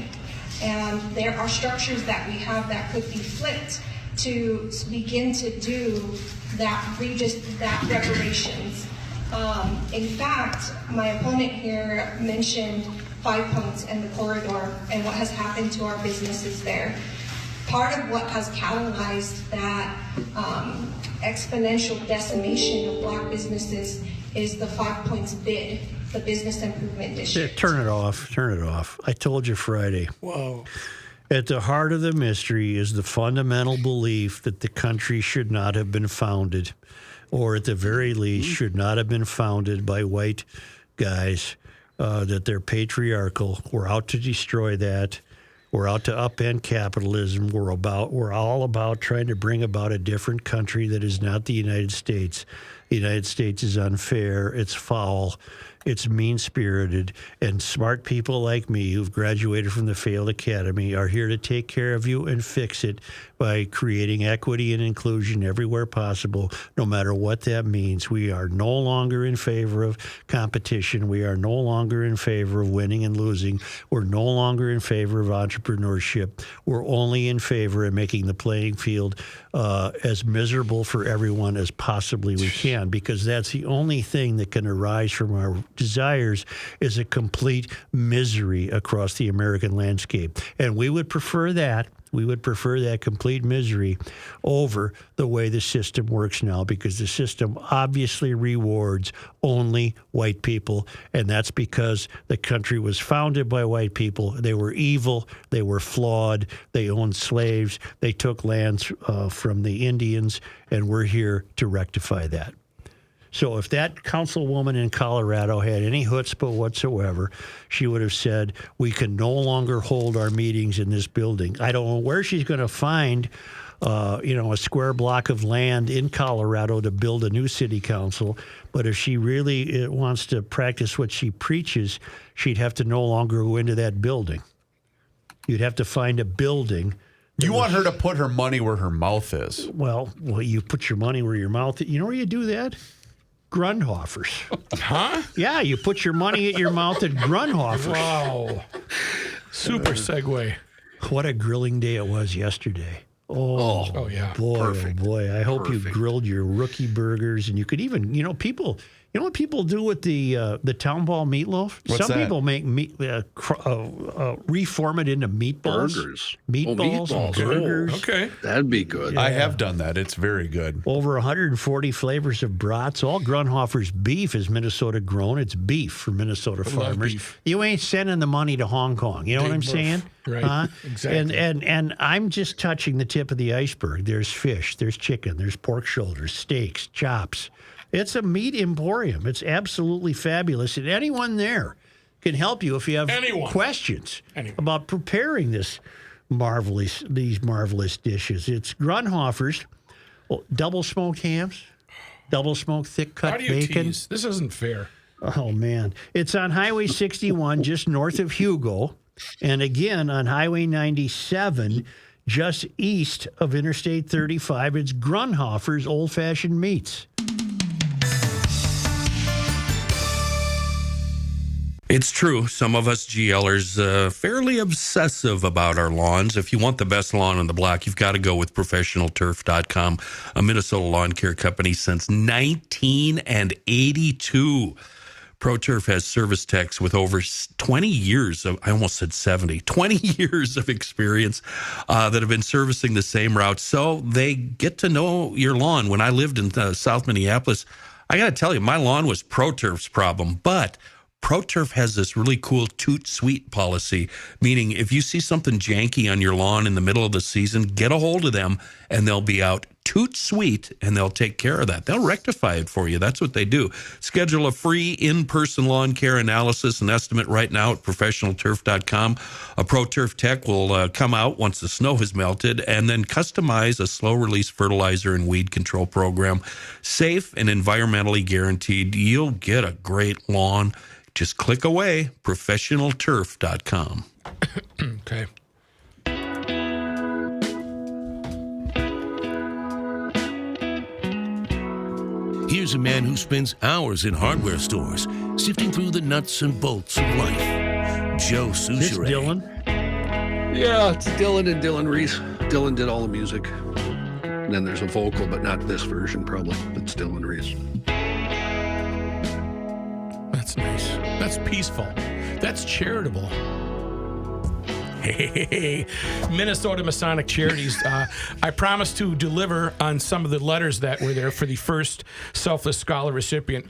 And there are structures that we have that could be flipped to begin to do that reparations. In fact, my opponent here mentioned 5 Points and the corridor and what has happened to our businesses there. Part of what has catalyzed that exponential decimation of black businesses is the 5 Points bid, the business improvement district. Turn it off. I told you Friday. Whoa. At the heart of the mystery is the fundamental belief that the country should not have been founded, or at the very least should not have been founded by white guys, that they're patriarchal. We're out to destroy that. We're out to upend capitalism. We're all about trying to bring about a different country that is not the United States. The United States is unfair. It's foul. It's mean-spirited, and smart people like me who've graduated from the failed academy are here to take care of you and fix it by creating equity and inclusion everywhere possible, no matter what that means. We are no longer in favor of competition. We are no longer in favor of winning and losing. We're no longer in favor of entrepreneurship. We're only in favor of making the playing field as miserable for everyone as possibly we can, because that's the only thing that can arise from our desires is a complete misery across the American landscape. And we would prefer that. We would prefer that complete misery over the way the system works now, because the system obviously rewards only white people, and that's because the country was founded by white people. They were evil. They were flawed. They owned slaves. They took lands from the Indians, and we're here to rectify that. So if that councilwoman in Colorado had any chutzpah whatsoever, she would have said, we can no longer hold our meetings in this building. I don't know where she's going to find, a square block of land in Colorado to build a new city council. But if she really wants to practice what she preaches, she'd have to no longer go into that building. You'd have to find a building. You want her to put her money where her mouth is. Well, you put your money where your mouth is. You know where you do that? Grundhofers. Huh? Yeah, you put your money at your mouth at Grundhofers. Wow. Super segue. What a grilling day it was yesterday. Oh yeah. Boy, Perfect. oh boy. I hope you Perfect. grilled your rookie burgers, and you could even, people. You know what people do with the town ball meatloaf? What's Some that? people make reform it into meatballs. Burgers. Meatballs, meatballs. burgers. Okay. That'd be good. I have done that. It's very good. Over 140 flavors of brats. All Grundhofer's beef is Minnesota grown. It's beef for Minnesota farmers. beef. You ain't sending the money to Hong Kong. You know what I'm Big saying? Right. Huh? Exactly. And I'm just touching the tip of the iceberg. There's fish, there's chicken, there's pork shoulders, steaks, chops. It's a meat emporium. It's absolutely fabulous. And anyone there can help you if you have questions about preparing these marvelous dishes. It's Grundhofer's double smoked hams, double smoked thick cut How do you bacon. tease? This isn't fair. Oh man. It's on Highway 61 just north of Hugo, and again on Highway 97 just east of Interstate 35. It's Grundhofer's Old Fashioned Meats. It's true. Some of us GLers fairly obsessive about our lawns. If you want the best lawn on the block, you've got to go with ProfessionalTurf.com, a Minnesota lawn care company since 1982. ProTurf has service techs with over 20 years of, I almost said 70, 20 years of experience that have been servicing the same route. So they get to know your lawn. When I lived in South Minneapolis, I got to tell you, my lawn was ProTurf's problem, but ProTurf has this really cool toot sweet policy, meaning if you see something janky on your lawn in the middle of the season, get a hold of them and they'll be out toot sweet and they'll take care of that. They'll rectify it for you. That's what they do. Schedule a free in-person lawn care analysis and estimate right now at ProfessionalTurf.com. A ProTurf tech will come out once the snow has melted and then customize a slow-release fertilizer and weed control program. Safe and environmentally guaranteed. You'll get a great lawn. Just click away, ProfessionalTurf.com. Okay. Here's a man who spends hours in hardware stores, sifting through the nuts and bolts of life. Joe Souchere. This Dylan? Yeah, it's Dylan and Dylan Reese. Dylan did all the music. And then there's a vocal, but not this version, probably. It's Dylan Reese. That's nice. That's peaceful. That's charitable. Hey, Minnesota Masonic Charities. I promised to deliver on some of the letters that were there for the first Selfless Scholar recipient.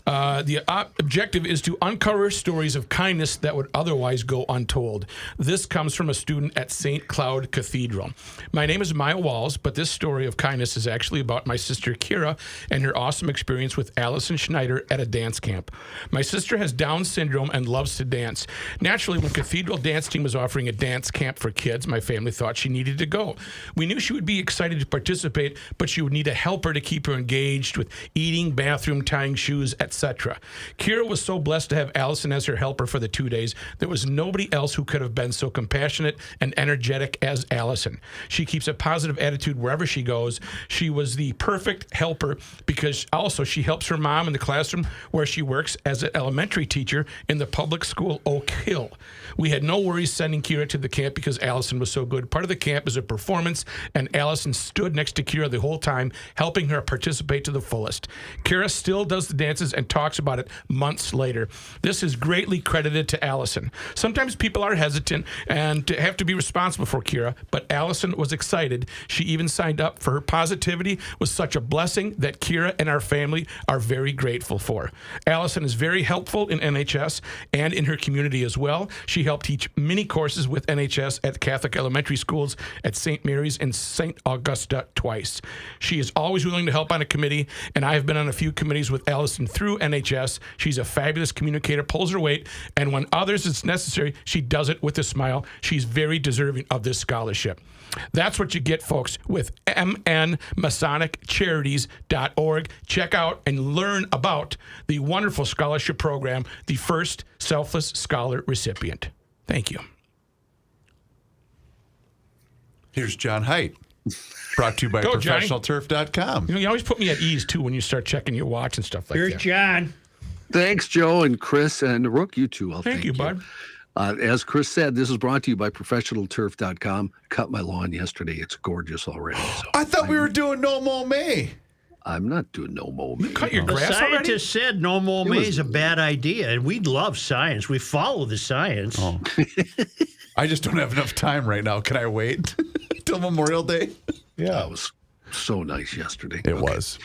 The objective is to uncover stories of kindness that would otherwise go untold. This comes from a student at St. Cloud Cathedral. My name is Maya Walz, but this story of kindness is actually about my sister Kira and her awesome experience with Allison Schneider at a dance camp. My sister has Down syndrome and loves to dance. Naturally, when Cathedral Dance Team was offering a dance camp for kids, my family thought she needed to go. We knew she would be excited to participate, but she would need a helper to keep her engaged with eating, bathroom, tying shoes, etc. Kira was so blessed to have Allison as her helper for the 2 days. There was nobody else who could have been so compassionate and energetic as Allison. She keeps a positive attitude wherever she goes. She was the perfect helper because also she helps her mom in the classroom where she works as an elementary teacher in the public school Oak Hill. We had no worries sending Kira to the camp because Allison was so good. Part of the camp is a performance, and Allison stood next to Kira the whole time, helping her participate to the fullest. Kira still does the dances and talks about it months later. This is greatly credited to Allison. Sometimes people are hesitant and have to be responsible for Kira, but Allison was excited. She even signed up for her positivity was such a blessing that Kira and our family are very grateful for. Allison is very helpful in NHS and in her community as well. She helped teach mini courses with NHS at Catholic elementary schools at St. Mary's and St. Augusta twice. She is always willing to help on a committee, and I have been on a few committees with Allison through NHS. She's a fabulous communicator, pulls her weight, and when others it's necessary, she does it with a smile. She's very deserving of this scholarship. That's what you get, folks, with mnmasonic.charities.org. Check out and learn about the wonderful scholarship program, the first Selfless Scholar recipient. Thank you. Here's John Heidt, brought to you by ProfessionalTurf.com. You know, you always put me at ease, too, when you start checking your watch and stuff like that. Here's John. Thanks, Joe and Chris and Rook. You too. Thank you, bud. As Chris said, this is brought to you by ProfessionalTurf.com. Cut my lawn yesterday. It's gorgeous already. So I thought we were doing No Mow May. I'm not doing No Mow May. You cut your grass The already? scientist said No Mow May is a bad idea, and we love science. We follow the science. Oh. I just don't have enough time right now. Can I wait till Memorial Day? Yeah. It was so nice yesterday. It was.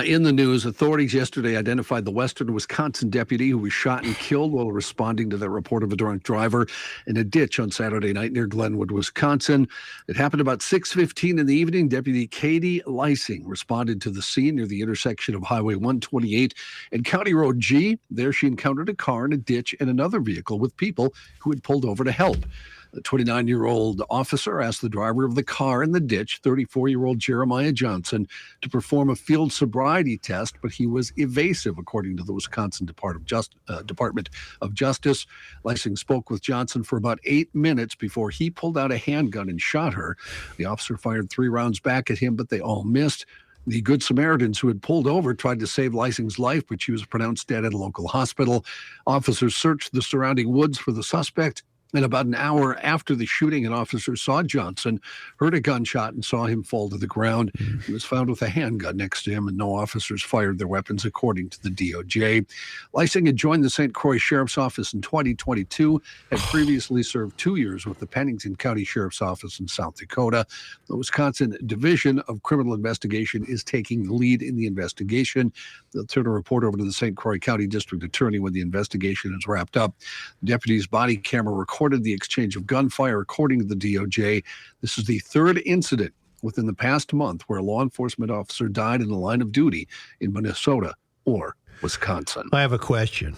In the news, authorities yesterday identified the Western Wisconsin deputy who was shot and killed while responding to the report of a drunk driver in a ditch on Saturday night near Glenwood, Wisconsin. It happened about 6:15 in the evening. Deputy Katie Lysing responded to the scene near the intersection of Highway 128 and County Road G. There she encountered a car in a ditch and another vehicle with people who had pulled over to help. The 29-year-old officer asked the driver of the car in the ditch, 34-year-old Jeremiah Johnson, to perform a field sobriety test, but he was evasive, according to the Wisconsin Department of Justice. Lysing spoke with Johnson for about 8 minutes before he pulled out a handgun and shot her. The officer fired 3 rounds back at him, but they all missed. The Good Samaritans who had pulled over tried to save Lysing's life, but she was pronounced dead at a local hospital. Officers searched the surrounding woods for the suspect. And about an hour after the shooting, an officer saw Johnson, heard a gunshot, and saw him fall to the ground. He was found with a handgun next to him, and no officers fired their weapons, according to the DOJ. Lysing had joined the St. Croix Sheriff's Office in 2022, had previously served 2 years with the Pennington County Sheriff's Office in South Dakota. The Wisconsin Division of Criminal Investigation is taking the lead in the investigation. They'll turn a report over to the St. Croix County District Attorney when the investigation is wrapped up. The deputy's body camera recorded the exchange of gunfire, according to the DOJ. This is the 3rd incident within the past month where a law enforcement officer died in the line of duty in Minnesota or Wisconsin. I have a question.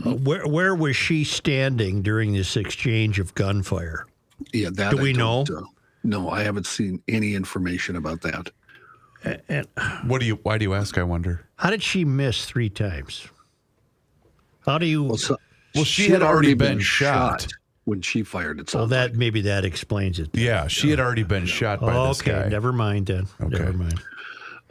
Where was she standing during this exchange of gunfire? Yeah, that do we know? No, I haven't seen any information about that. And why do you ask, I wonder? How did she miss 3 times? How do you... Well, she had already been shot when she fired it. So maybe that explains it. Yeah, she had already been shot by this guy. Okay, never mind then. Okay. Never mind.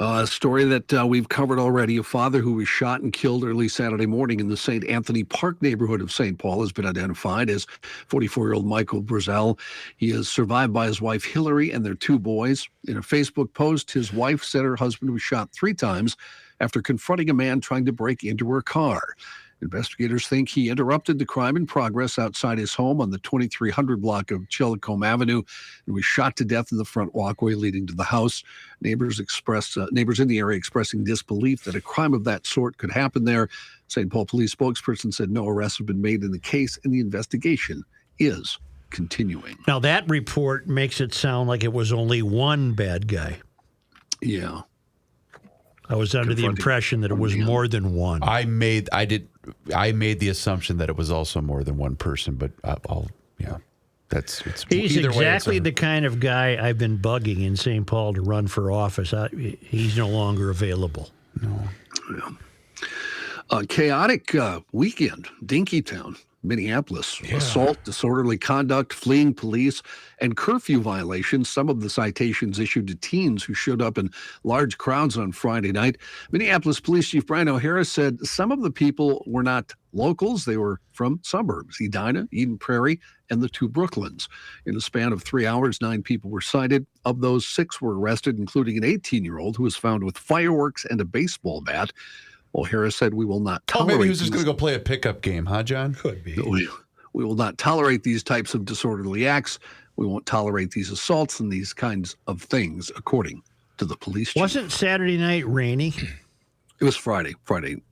A story that we've covered already. A father who was shot and killed early Saturday morning in the St. Anthony Park neighborhood of St. Paul has been identified as 44-year-old Michael Brasel. He is survived by his wife Hillary and their 2 boys. In a Facebook post, his wife said her husband was shot 3 times after confronting a man trying to break into her car. Investigators think he interrupted the crime in progress outside his home on the 2300 block of Chillicombe Avenue and was shot to death in the front walkway leading to the house. Neighbors in the area expressing disbelief that a crime of that sort could happen there. St. Paul police spokesperson said no arrests have been made in the case and the investigation is continuing. Now, that report makes it sound like it was only one bad guy. Yeah. I was under the impression that it was more than one. I made the assumption that it was also more than one person, but He's either way, exactly the kind of guy I've been bugging in St. Paul to run for office. He's no longer available. No. Yeah. Chaotic weekend, Dinkytown, Minneapolis. Yeah. Assault, disorderly conduct, fleeing police, and curfew violations. Some of the citations issued to teens who showed up in large crowds on Friday night. Minneapolis Police Chief Brian O'Hara said some of the people were not locals. They were from suburbs, Edina, Eden Prairie, and the two Brooklyns. In a span of 3 hours, 9 people were cited. Of those, 6 were arrested, including an 18-year-old who was found with fireworks and a baseball bat. O'Hara said we will not tolerate. Maybe he was just going to go play a pickup game, huh, John? Could be. We will not tolerate these types of disorderly acts. We won't tolerate these assaults and these kinds of things, according to the police chief. Wasn't Saturday night rainy? It was Friday.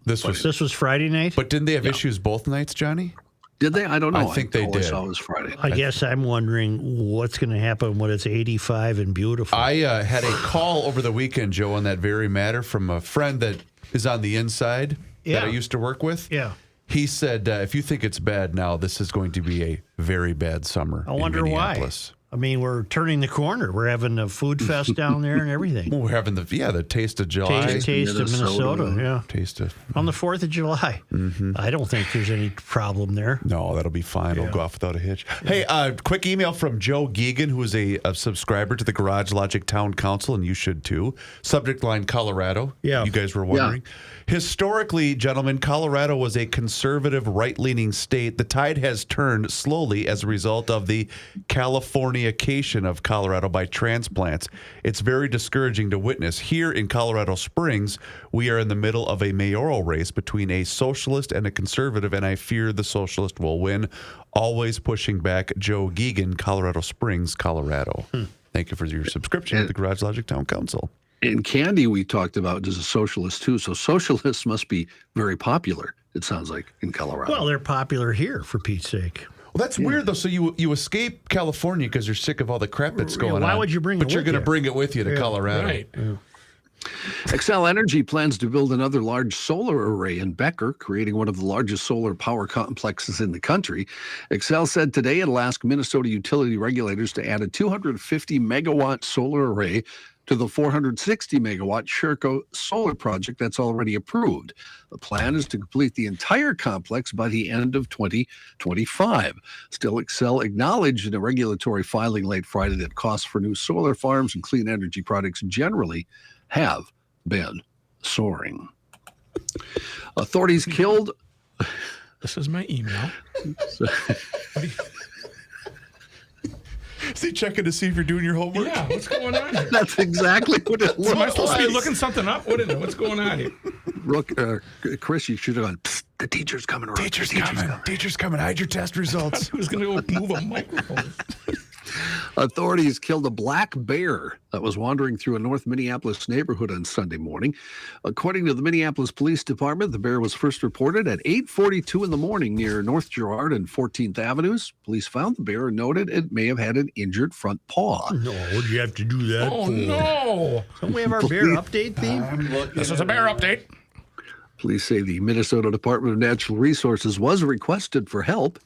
This was Friday night? But didn't they have issues both nights, Johnny? Did they? I don't know. I think they did. I saw it was Friday. I guess I'm wondering what's going to happen when it's 85 and beautiful. I had a call over the weekend, Joe, on that very matter from a friend that is on the inside that I used to work with. Yeah. He said, if you think it's bad now, this is going to be a very bad summer. I wonder why. I mean, we're turning the corner. We're having a food fest down there and everything. Well, we're having the Taste of July. Taste of Minnesota, yeah. Taste of... On the 4th of July. Mm-hmm. I don't think there's any problem there. No, that'll be fine. We'll go off without a hitch. Hey, quick email from Joe Geegan, who is a subscriber to the Garage Logic Town Council, and you should too. Subject line, Colorado. Yeah. You guys were wondering. Yeah. Historically, gentlemen, Colorado was a conservative, right-leaning state. The tide has turned slowly as a result of the Californication of Colorado by transplants. It's very discouraging to witness. Here in Colorado Springs, we are in the middle of a mayoral race between a socialist and a conservative, and I fear the socialist will win. Always pushing back, Joe Geegan, Colorado Springs, Colorado. Thank you for your subscription to the Garage Logic Town Council. And Candy, we talked about, is a socialist too. So socialists must be very popular, it sounds like, in Colorado. Well, they're popular here, for Pete's sake. Well, that's weird, though. So you escape California because you're sick of all the crap that's going on. Why would you bring it with you? But you're going to bring it with you to Colorado. Right. Yeah. Xcel Energy plans to build another large solar array in Becker, creating one of the largest solar power complexes in the country. Xcel said today it'll ask Minnesota utility regulators to add a 250-megawatt solar array to the 460-megawatt Sherco solar project that's already approved. The plan is to complete the entire complex by the end of 2025. Still, Xcel acknowledged in a regulatory filing late Friday that costs for new solar farms and clean energy products generally have been soaring. Authorities killed... This is my email. Is he checking to see if you're doing your homework? Yeah, what's going on here? That's exactly what it looks like. Am I supposed to be looking something up? What is it? What's going on here? Look, Chris, you should have gone, the teacher's coming around. Teacher's coming. Hide your test results. I was going to go move a microphone. Authorities killed a black bear that was wandering through a North Minneapolis neighborhood on Sunday morning. According to the Minneapolis Police Department, the bear was first reported at 8:42 in the morning near North Girard and 14th Avenues. Police found the bear and noted it may have had an injured front paw. No, what'd you have to do that for? No. Don't we have our bear update theme? This is a bear update. Police say the Minnesota Department of Natural Resources was requested for help.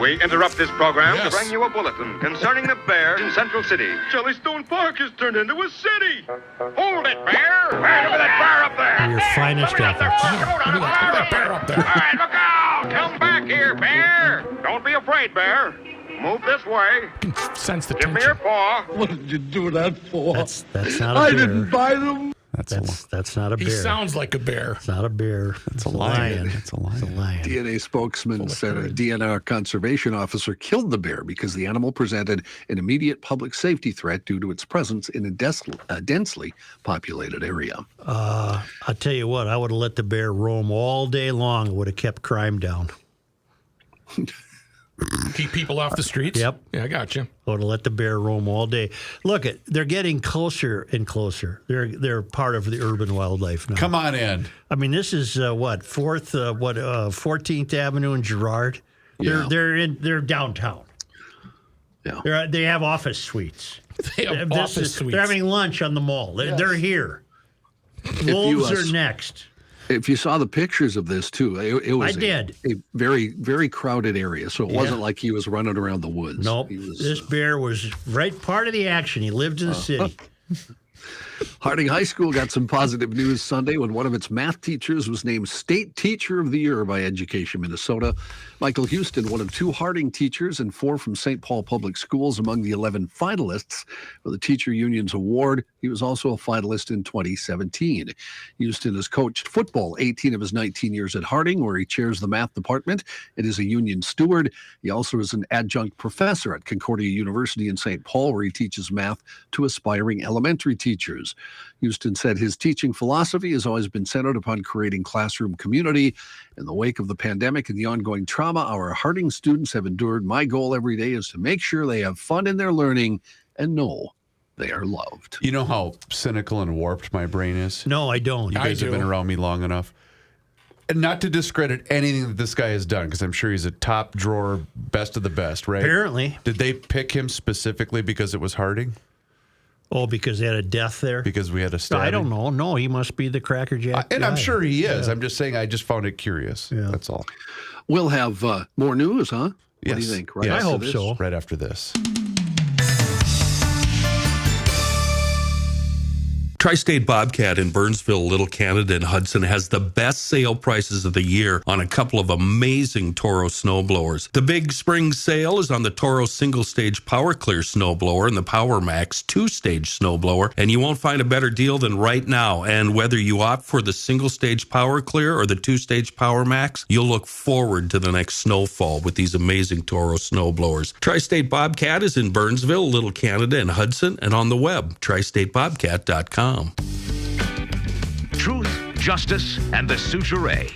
We interrupt this program to bring you a bulletin concerning the bear in Central City. Jellystone Park has turned into a city. Hold it, bear! Hey, look at that bear up there! Your finest efforts. Look at that bear up there. All right, look out! Come back here, bear! Don't be afraid, bear. Move this way. Sense the Give tension. me your paw. What did you do that for? That's not a bear. Didn't buy them. That's not a bear. He sounds like a bear. It's not a bear. It's a lion. It's a lion. DNA spokesman said a DNR conservation officer killed the bear because the animal presented an immediate public safety threat due to its presence in a densely populated area. I'll tell you what, I would have let the bear roam all day long. It would have kept crime down. Keep people off the streets? Yep. Yeah, I got you. I would have let the bear roam all day. Look, they're getting closer and closer. They're part of the urban wildlife now. Come on in. I mean, this is 14th Avenue and Girard. Yeah. They're downtown. Yeah. They have office suites. They have office suites. They're having lunch on the mall. They're here. you, Wolves are next. If you saw the pictures of this too, it was a very, very crowded area. So it wasn't like he was running around the woods. Nope. This bear was right part of the action. He lived in the city. Harding High School got some positive news Sunday when one of its math teachers was named State Teacher of the Year by Education Minnesota. Michael Houston, one of 2 Harding teachers and 4 from St. Paul Public Schools among the 11 finalists for the Teacher Union's award. He was also a finalist in 2017. Houston has coached football 18 of his 19 years at Harding, where he chairs the math department and is a union steward. He also is an adjunct professor at Concordia University in St. Paul, where he teaches math to aspiring elementary teachers. Houston said his teaching philosophy has always been centered upon creating classroom community. In the wake of the pandemic and the ongoing trauma our Harding students have endured, my goal every day is to make sure they have fun in their learning and know they are loved. You know how cynical and warped my brain is? No, I don't. You guys have been around me long enough. And not to discredit anything that this guy has done, because I'm sure he's a top drawer, best of the best, right? Apparently. Did they pick him specifically because it was Harding? Oh, because they had a death there? Because we had a stabbing? I don't know. No, he must be the Cracker Jack And guy. I'm sure he is. I'm just saying I just found it curious. Yeah. That's all. We'll have more news, huh? Yes. What do you think? Yes. I hope so. Right after this. Tri-State Bobcat in Burnsville, Little Canada, and Hudson has the best sale prices of the year on a couple of amazing Toro snowblowers. The big spring sale is on the Toro single-stage Power Clear snowblower and the Power Max two-stage snowblower, and you won't find a better deal than right now. And whether you opt for the single-stage Power Clear or the two-stage Power Max, you'll look forward to the next snowfall with these amazing Toro snowblowers. Tri-State Bobcat is in Burnsville, Little Canada, and Hudson, and on the web, tristatebobcat.com. Truth, justice, and the Souchere.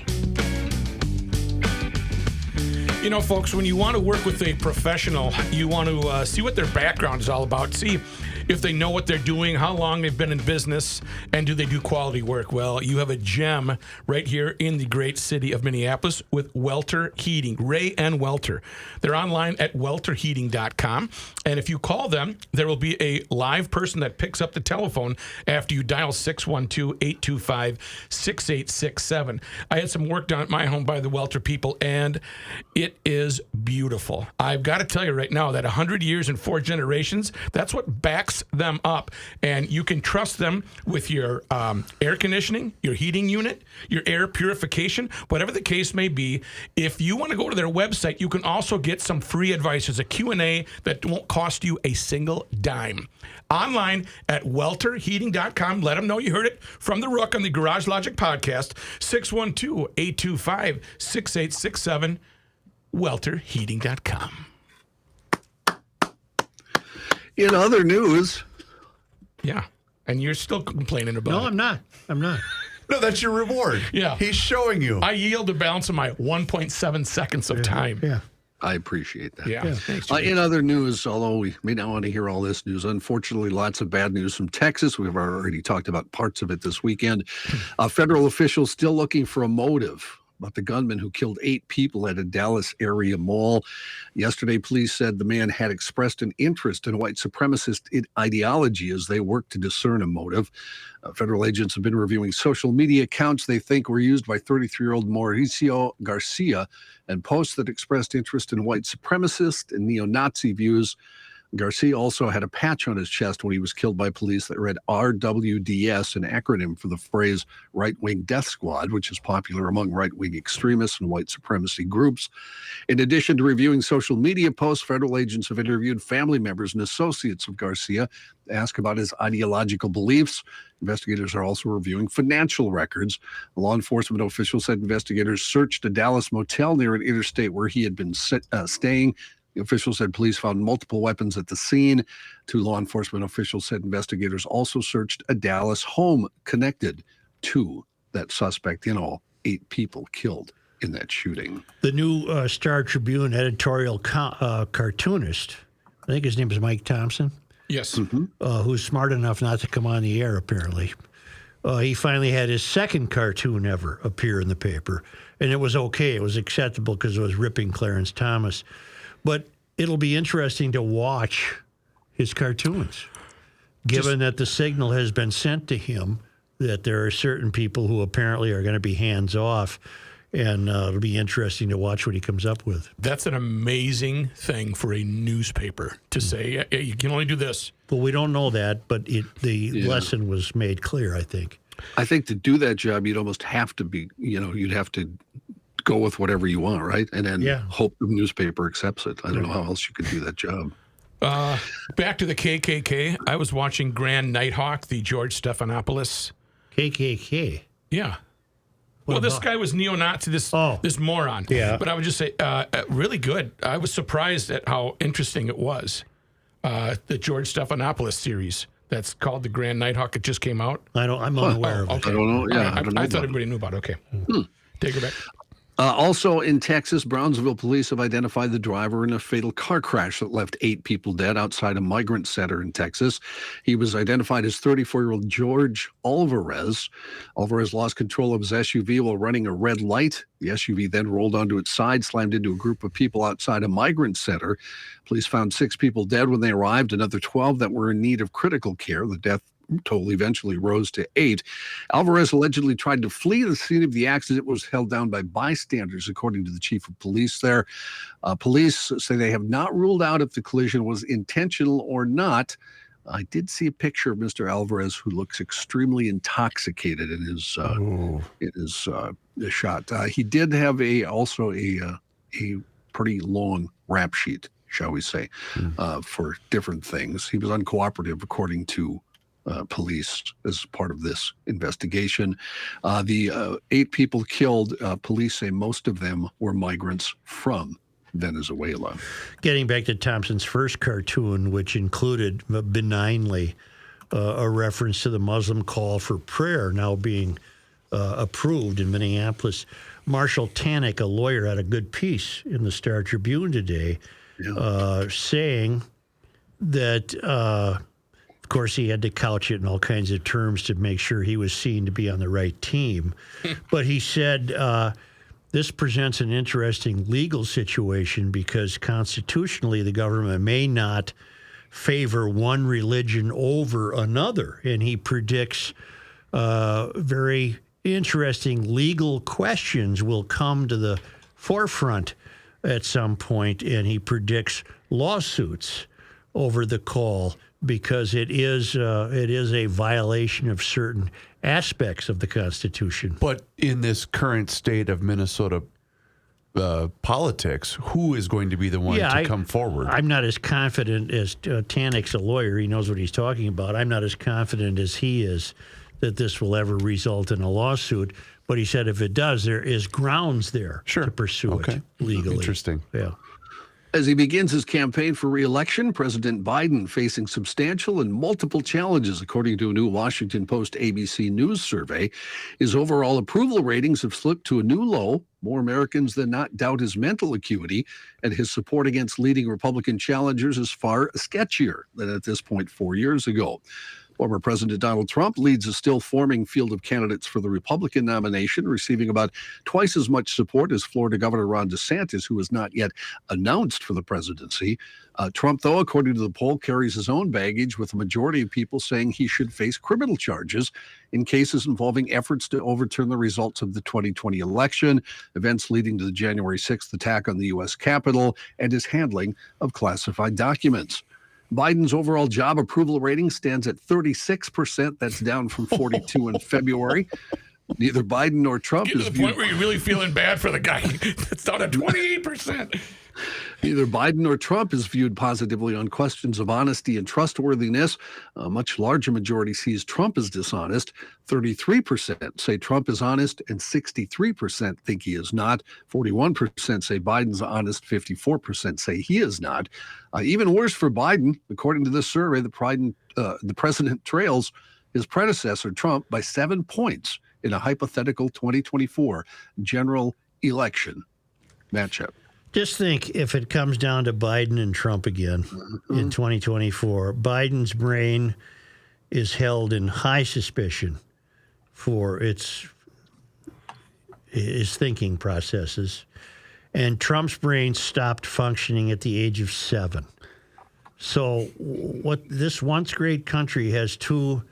You know, folks, when you want to work with a professional, you want to see what their background is all about. See if they know what they're doing, how long they've been in business, and do they do quality work. Well, you have a gem right here in the great city of Minneapolis with Welter Heating, Ray and Welter. They're online at welterheating.com. And if you call them, there will be a live person that picks up the telephone after you dial 612-825-6867. I had some work done at my home by the Welter people, and it is beautiful. I've got to tell you right now that 100 years and 4 generations, that's what backs them up. And you can trust them with your air conditioning, your heating unit, your air purification, whatever the case may be. If you want to go to their website, you can also get some free advice. There's a Q&A that won't cost you a single dime. Online at welterheating.com. Let them know you heard it from the Rook on the Garage Logic podcast. 612-825-6867. welterheating.com. In other news. Yeah. And you're still complaining about it. No, I'm not. No, that's your reward. Yeah. He's showing you. I yield the balance of my 1.7 seconds of time. Yeah. I appreciate that. Yeah. Thanks, In other news, although we may not want to hear all this news, unfortunately, lots of bad news from Texas. We've already talked about parts of it this weekend. Federal officials still looking for a motive about the gunman who killed 8 people at a Dallas area mall. Yesterday, police said the man had expressed an interest in white supremacist ideology as they worked to discern a motive. Federal agents have been reviewing social media accounts they think were used by 33-year-old Mauricio Garcia and posts that expressed interest in white supremacist and neo-Nazi views. Garcia also had a patch on his chest when he was killed by police that read RWDS, an acronym for the phrase right-wing death squad, which is popular among right-wing extremists and white supremacy groups. In addition to reviewing social media posts, federal agents have interviewed family members and associates of Garcia to ask about his ideological beliefs. Investigators are also reviewing financial records. A law enforcement official said investigators searched a Dallas motel near an interstate where he had been staying. The official said police found multiple weapons at the scene. 2 law enforcement officials said investigators also searched a Dallas home connected to that suspect. In all, 8 people killed in that shooting. The new Star Tribune editorial cartoonist, I think his name is Mike Thompson. Yes. Who's smart enough not to come on the air, apparently. He finally had his second cartoon ever appear in the paper, and it was okay. It was acceptable because it was ripping Clarence Thomas. But it'll be interesting to watch his cartoons, given that the signal has been sent to him that there are certain people who apparently are going to be hands off, and it'll be interesting to watch what he comes up with. That's an amazing thing for a newspaper to say, hey, you can only do this. Well, we don't know that, but the lesson was made clear, I think. I think to do that job, you'd almost have to be, you'd have to go with whatever you want, right? And then hope the newspaper accepts it. I don't know how else you could do that job. Back to the KKK. I was watching Grand Nighthawk, the George Stephanopoulos. KKK? Yeah. This guy was neo-Nazi, this moron. Yeah. But I would just say, really good. I was surprised at how interesting it was. The George Stephanopoulos series that's called the Grand Nighthawk. It just came out. I'm unaware of it. Okay. I don't know. Yeah, I don't know. I thought everybody knew about it. Okay. Take her back. Also in Texas, Brownsville police have identified the driver in a fatal car crash that left 8 people dead outside a migrant center in Texas. He was identified as 34-year-old George Alvarez. Alvarez lost control of his SUV while running a red light. The SUV then rolled onto its side, slammed into a group of people outside a migrant center. Police found 6 people dead when they arrived, another 12 that were in need of critical care. The death toll eventually rose to 8. Alvarez allegedly tried to flee the scene of the accident, was held down by bystanders, according to the chief of police there. Police say they have not ruled out if the collision was intentional or not. I did see a picture of Mr. Alvarez, who looks extremely intoxicated in his shot. He did have also a pretty long rap sheet, shall we say, for different things. He was uncooperative, according to police, as part of this investigation. The 8 people killed, police say most of them were migrants from Venezuela. Getting back to Thompson's first cartoon, which included benignly a reference to the Muslim call for prayer now being approved in Minneapolis, Marshall Tannick, a lawyer, had a good piece in the Star Tribune today saying that of course, he had to couch it in all kinds of terms to make sure he was seen to be on the right team. But he said this presents an interesting legal situation because constitutionally the government may not favor one religion over another. And he predicts very interesting legal questions will come to the forefront at some point, and he predicts lawsuits over the call, because it is a violation of certain aspects of the Constitution. But in this current state of Minnesota politics, who is going to be the one to come forward? I'm not as confident as Tannick's a lawyer. He knows what he's talking about. I'm not as confident as he is that this will ever result in a lawsuit. But he said if it does, there is grounds there to pursue it legally. Interesting. Yeah. As he begins his campaign for re-election, President Biden facing substantial and multiple challenges, according to a new Washington Post ABC News survey. His overall approval ratings have slipped to a new low. More Americans than not doubt his mental acuity, and his support against leading Republican challengers is far sketchier than at this point 4 years ago. Former President Donald Trump leads a still-forming field of candidates for the Republican nomination, receiving about twice as much support as Florida Governor Ron DeSantis, who has not yet announced for the presidency. Trump, though, according to the poll, carries his own baggage, with a majority of people saying he should face criminal charges in cases involving efforts to overturn the results of the 2020 election, events leading to the January 6th attack on the U.S. Capitol, and his handling of classified documents. Biden's overall job approval rating stands at 36%. That's down from 42 in February. Neither Biden nor Trump Get is to the point where you're really feeling bad for the guy. It's down to 28%. Neither Biden nor Trump is viewed positively on questions of honesty and trustworthiness. A much larger majority sees Trump as dishonest. 33% say Trump is honest, and 63% think he is not. 41% say Biden's honest. 54% say he is not. Even worse for Biden, according to this survey, the president trails his predecessor, Trump, by 7 points in a hypothetical 2024 general election matchup. Just think if it comes down to Biden and Trump again in 2024, Biden's brain is held in high suspicion for his thinking processes, and Trump's brain stopped functioning at the age of 7. So what this once great country has two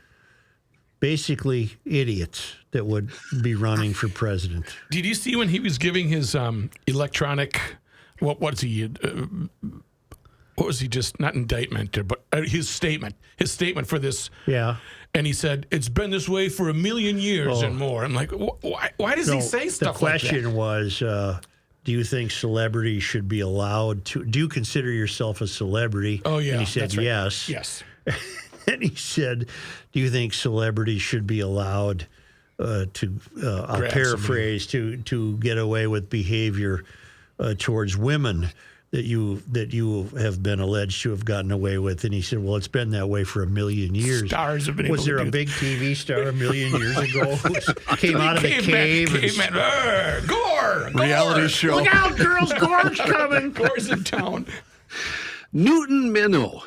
basically idiots that would be running for president. Did you see when he was giving his electronic, what was he just, not indictment, but his statement for this. Yeah. And he said, it's been this way for 1 million years and more. I'm like, why does he say stuff like that? The question was, do you think celebrities should be allowed to, do you consider yourself a celebrity? Oh, yeah. And he said, right. yes. Yes. And he said, do you think celebrities should be allowed I'll paraphrase, to get away with behavior towards women that you have been alleged to have gotten away with? And he said, well, it's been that way for 1 million years. Stars have been Was there a big TV star 1 million years ago who came out of the cave? Gore! Reality show. Look out, girls, Gore's coming. Gore's in town. Newton Minow.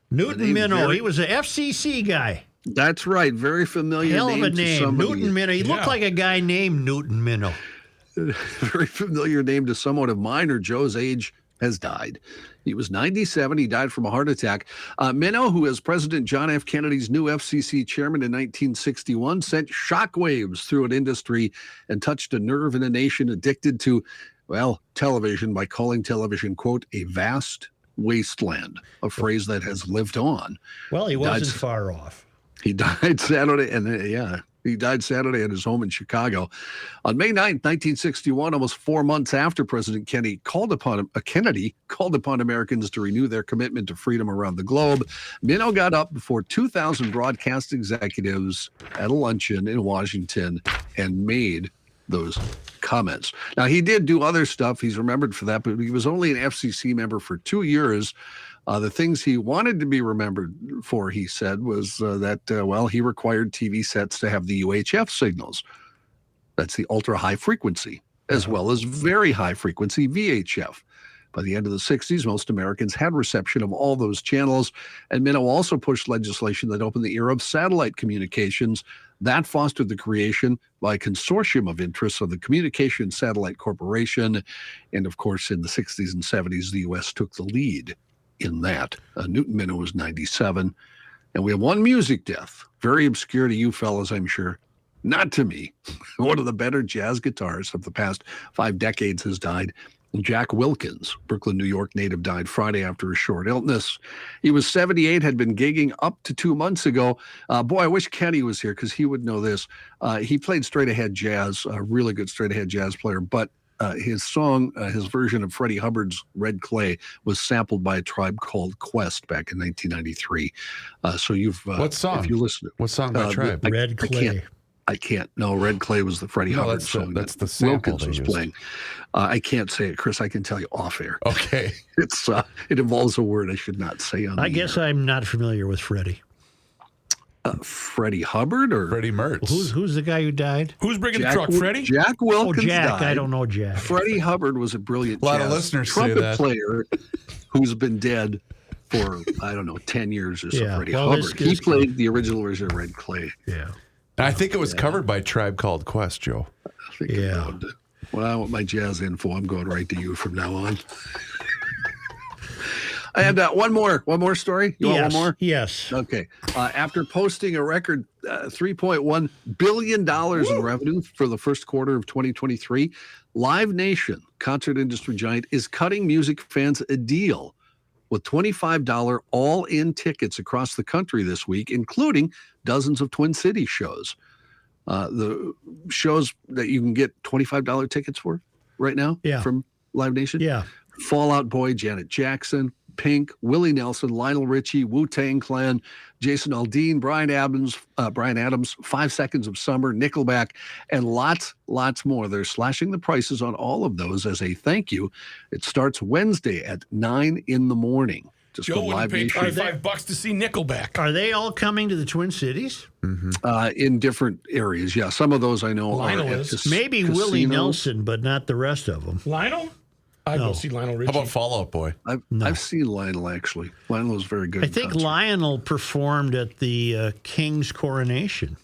Newton Minow. He was an FCC guy. That's right. Very familiar Hell of a name. name. Newton Minow. He looked like a guy named Newton Minow. Very familiar name to someone of mine or Joe's age has died. He was 97. He died from a heart attack. Minow, who as President John F. Kennedy's new FCC chairman in 1961, sent shockwaves through an industry and touched a nerve in a nation addicted to, well, television by calling television, quote, a vast wasteland, a phrase that has lived on. Well, he wasn't far off. He died Saturday, he died Saturday at his home in Chicago. On May 9th, 1961, almost 4 months after President Kennedy called upon Americans to renew their commitment to freedom around the globe, Minow got up before 2,000 broadcast executives at a luncheon in Washington and made those comments. Now, he did do other stuff. He's remembered for that, but he was only an FCC member for 2 years. The things he wanted to be remembered for, he said, was that he required TV sets to have the UHF signals. That's the ultra high frequency, as well as very high frequency VHF. By the end of the 60s, most Americans had reception of all those channels, and Minow also pushed legislation that opened the era of satellite communications. That fostered the creation by a consortium of interests of the Communication Satellite Corporation. And of course, in the 60s and 70s, the U.S. took the lead in that. Newton Minow was 97. And we have one music death, very obscure to you fellas, I'm sure. Not to me. One of the better jazz guitarists of the past 5 decades has died. Jack Wilkins, Brooklyn, New York native, died Friday after a short illness. He was 78, had been gigging up to 2 months ago. Boy, I wish Kenny was here because he would know this. He played straight-ahead jazz, a really good straight-ahead jazz player, but his song, his version of Freddie Hubbard's Red Clay was sampled by a tribe called Quest back in 1993. So you've... what song? If you listen, what song by Tribe? Red Clay. I can't. No, Red Clay was the Freddie Hubbard song. That's the sample Wilkins was playing. I can't say it, Chris. I can tell you off air. Okay. It involves a word I should not say on the I guess air. I'm not familiar with Freddie. Freddie Hubbard or Freddie Mertz? Who's the guy who died? Who's bringing the truck? Freddie? Jack Wilkins Jack. died. I don't know Jack. Freddie Hubbard was a brilliant A lot of jazz listeners say trumpet that. player who's been dead for, 10 years or so. Yeah. Freddie Well, Hubbard. He played the original version of Red Clay. Yeah. I think it was covered by Tribe Called Quest, Joe. I think well, I want my jazz info. I'm going right to you from now on. And one more story. You want one more? Yes. Okay. After posting a record $3.1 billion in revenue for the first quarter of 2023, Live Nation, concert industry giant, is cutting music fans a deal with $25 all-in tickets across the country this week, including dozens of Twin Cities shows. The shows that you can get $25 tickets for right now from Live Nation. Yeah. Fall Out Boy, Janet Jackson, Pink, Willie Nelson, Lionel Richie, Wu-Tang Clan, Jason Aldean, Bryan Adams, 5 Seconds of Summer, Nickelback, and lots more. They're slashing the prices on all of those as a thank you. It starts Wednesday at 9 a.m. Just Joe wouldn't pay $25 to see Nickelback. Are they all coming to the Twin Cities? In different areas, yeah. Some of those I know Lionel are is. Maybe casinos. Willie Nelson, but not the rest of them. Lionel? I'd go see Lionel Richie. How about Fall Out Boy? I've seen Lionel, actually. Lionel was very good. I think Lionel performed at the King's coronation.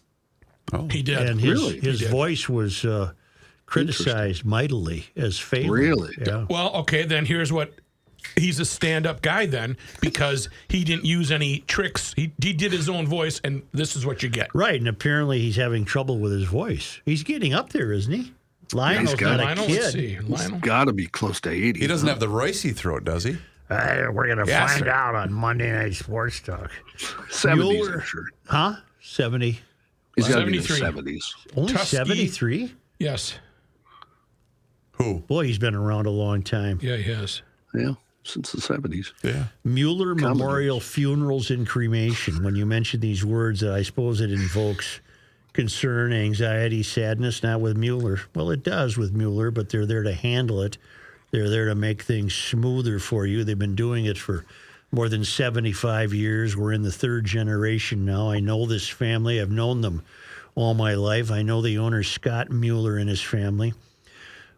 Oh, he did. And his voice was criticized mightily as failing. Really? Yeah. Well, okay, then here's what. He's a stand-up guy then, because he didn't use any tricks. He did his own voice, and this is what you get. Right, and apparently he's having trouble with his voice. He's getting up there, isn't he? Lionel's not a kid. Let's see. He's got to be close to 80. He doesn't have the Royce throat, does he? We're going to find out on Monday Night Sports Talk. 70s, I'm sure. Huh? 70. He's got to be in the 73. 70s. Only Tuskegee. 73? Yes. Who? Boy, he's been around a long time. Yeah, he has. Yeah, since the 70s. Yeah. Mueller Memorial Funerals and Cremation. When you mention these words, I suppose it invokes concern, anxiety, sadness, not with Mueller. Well, it does with Mueller, but they're there to handle it. They're there to make things smoother for you. They've been doing it for more than 75 years. We're in the third generation now. I know this family. I've known them all my life. I know the owner, Scott Mueller, and his family.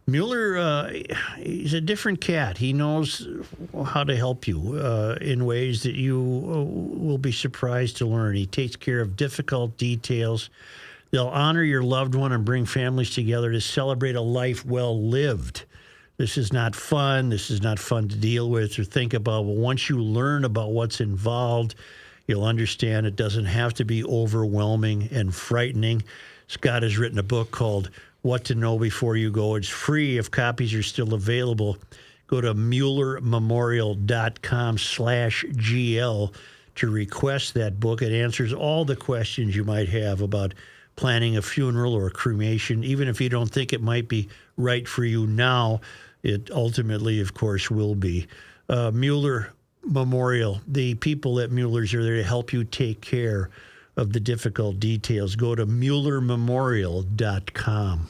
Mueller, he's a different cat. He knows how to help you in ways that you will be surprised to learn. He takes care of difficult details. They'll honor your loved one and bring families together to celebrate a life well lived. This is not fun. This is not fun to deal with or think about. But once you learn about what's involved, you'll understand it doesn't have to be overwhelming and frightening. Scott has written a book called What to Know Before You Go. It's free if copies are still available. Go to MuellerMemorial.com/GL to request that book. It answers all the questions you might have about planning a funeral or a cremation. Even if you don't think it might be right for you now, it ultimately, of course, will be. Mueller Memorial, the people at Mueller's are there to help you take care of the difficult details. Go to MuellerMemorial.com.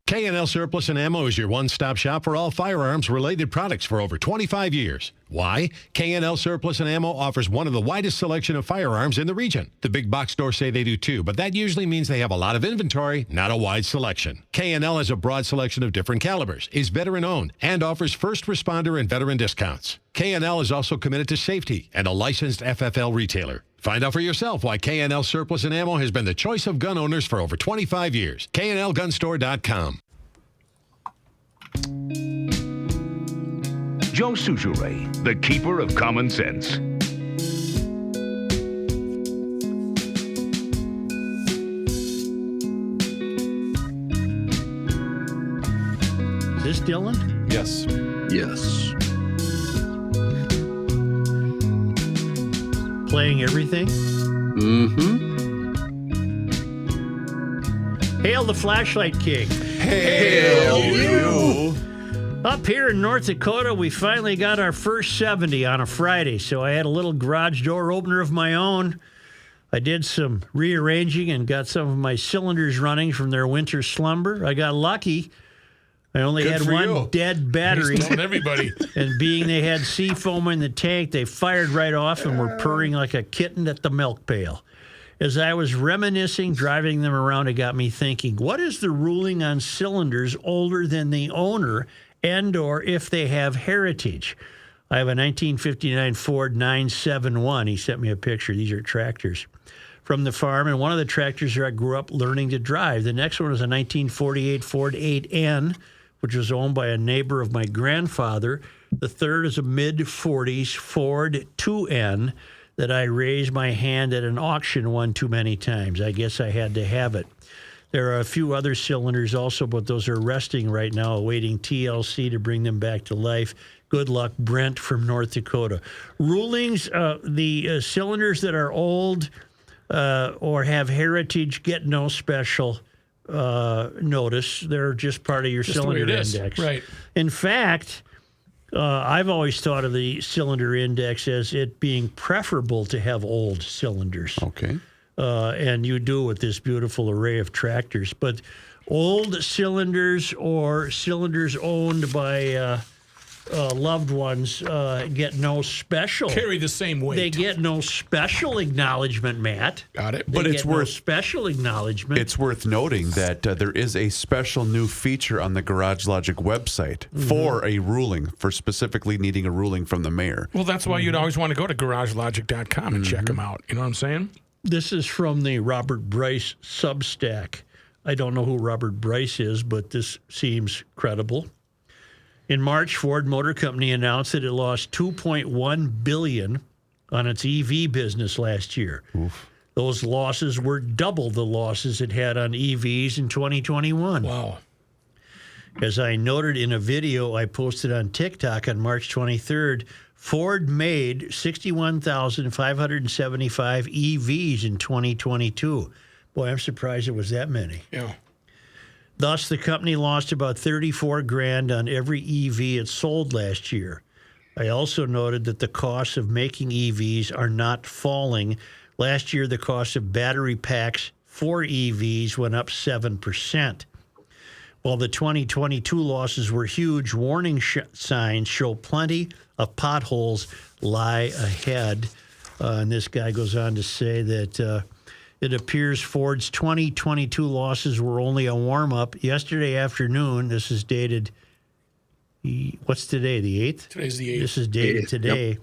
K&L Surplus and Ammo is your one-stop shop for all firearms-related products for over 25 years. Why? K&L Surplus and Ammo offers one of the widest selection of firearms in the region. The big box stores say they do too, but that usually means they have a lot of inventory, not a wide selection. K&L has a broad selection of different calibers, is veteran-owned, and offers first responder and veteran discounts. K&L is also committed to safety and a licensed FFL retailer. Find out for yourself why K&L Surplus and Ammo has been the choice of gun owners for over 25 years. KNLGunstore.com. Joe Souchere, the keeper of common sense. Is this Dylan? Yes. Yes. Playing everything? Mm-hmm. Hail the Flashlight King. Hail you. Up here in North Dakota, we finally got our first 70 on a Friday, so I had a little garage door opener of my own. I did some rearranging and got some of my cylinders running from their winter slumber. I got lucky. I only Good had for one you. dead battery. He's telling everybody. And being they had sea foam in the tank, they fired right off and were purring like a kitten at the milk pail. As I was reminiscing, driving them around, it got me thinking, what is the ruling on cylinders older than the owner and or if they have heritage? I have a 1959 Ford 971. He sent me a picture. These are tractors from the farm, and one of the tractors I grew up learning to drive. The next one was a 1948 Ford 8N, which was owned by a neighbor of my grandfather. The third is a mid-40s Ford 2N that I raised my hand at an auction one too many times. I guess I had to have it. There are a few other cylinders also, but those are resting right now, awaiting TLC to bring them back to life. Good luck, Brent from North Dakota. Rulings, the cylinders that are old or have heritage get no special notice. They're just part of your cylinder index. Right. In fact, I've always thought of the cylinder index as it being preferable to have old cylinders. Okay. And you do with this beautiful array of tractors. But old cylinders or cylinders owned by loved ones get no special. Carry the same weight. They get no special acknowledgement, Matt. Got it. But it's worth special acknowledgement. It's worth noting that there is a special new feature on the Garage Logic website for a ruling, for specifically needing a ruling from the mayor. Well, that's why you'd always want to go to garagelogic.com and check them out. You know what I'm saying? This is from the Robert Bryce Substack. I don't know who Robert Bryce is, but this seems credible. In March, Ford Motor Company announced that it lost $2.1 billion on its EV business last year. Oof. Those losses were double the losses it had on EVs in 2021. Wow. As I noted in a video I posted on TikTok on March 23rd, Ford made 61,575 EVs in 2022. Boy, I'm surprised it was that many. Yeah. Thus, the company lost about $34,000 on every EV it sold last year. I also noted that the costs of making EVs are not falling. Last year, the cost of battery packs for EVs went up 7%. While the 2022 losses were huge, warning signs show plenty of potholes lie ahead. And this guy goes on to say that it appears Ford's 2022 losses were only a warm-up. Yesterday afternoon, this is dated, what's today, the 8th? Today's the 8th. This is dated today. Yep.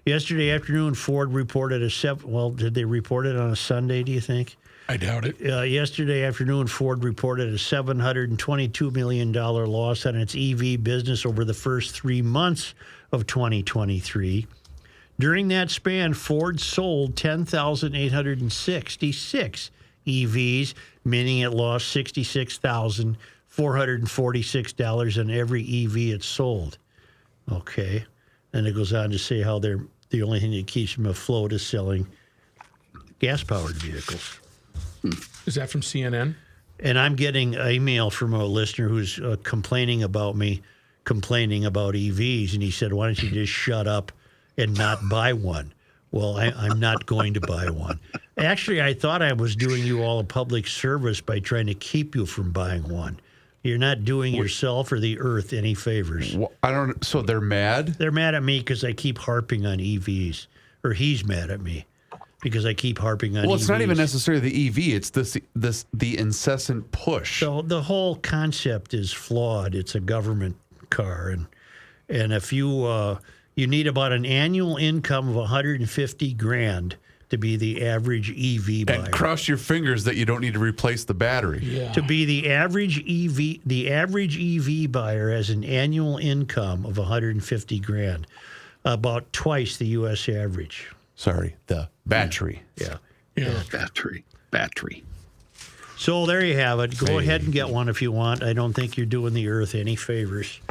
Yesterday afternoon, Ford reported did they report it on a Sunday, do you think? I doubt it. Yesterday afternoon, Ford reported a $722 million loss on its EV business over the first 3 months of 2023. During that span, Ford sold 10,866 EVs, meaning it lost $66,446 on every EV it sold. Okay. And it goes on to say how the only thing that keeps them afloat is selling gas-powered vehicles. Is that from CNN? And I'm getting an email from a listener who's complaining about EVs. And he said, why don't you just shut up and not buy one? Well, I'm not going to buy one. Actually, I thought I was doing you all a public service by trying to keep you from buying one. You're not doing yourself or the earth any favors. Well, I don't. So they're mad? They're mad at me because I keep harping on EVs. Or he's mad at me because I keep harping on EVs. Well, it's not even necessarily the EV. It's the incessant push. So the whole concept is flawed. It's a government car. And if you need about an annual income of $150,000 to be the average EV buyer. And cross your fingers that you don't need to replace the battery. Yeah. To be the average EV buyer has an annual income of $150,000, about twice the U.S. average. Sorry, the battery. Yeah. Battery. So there you have it. Go ahead and get one if you want. I don't think you're doing the earth any favors,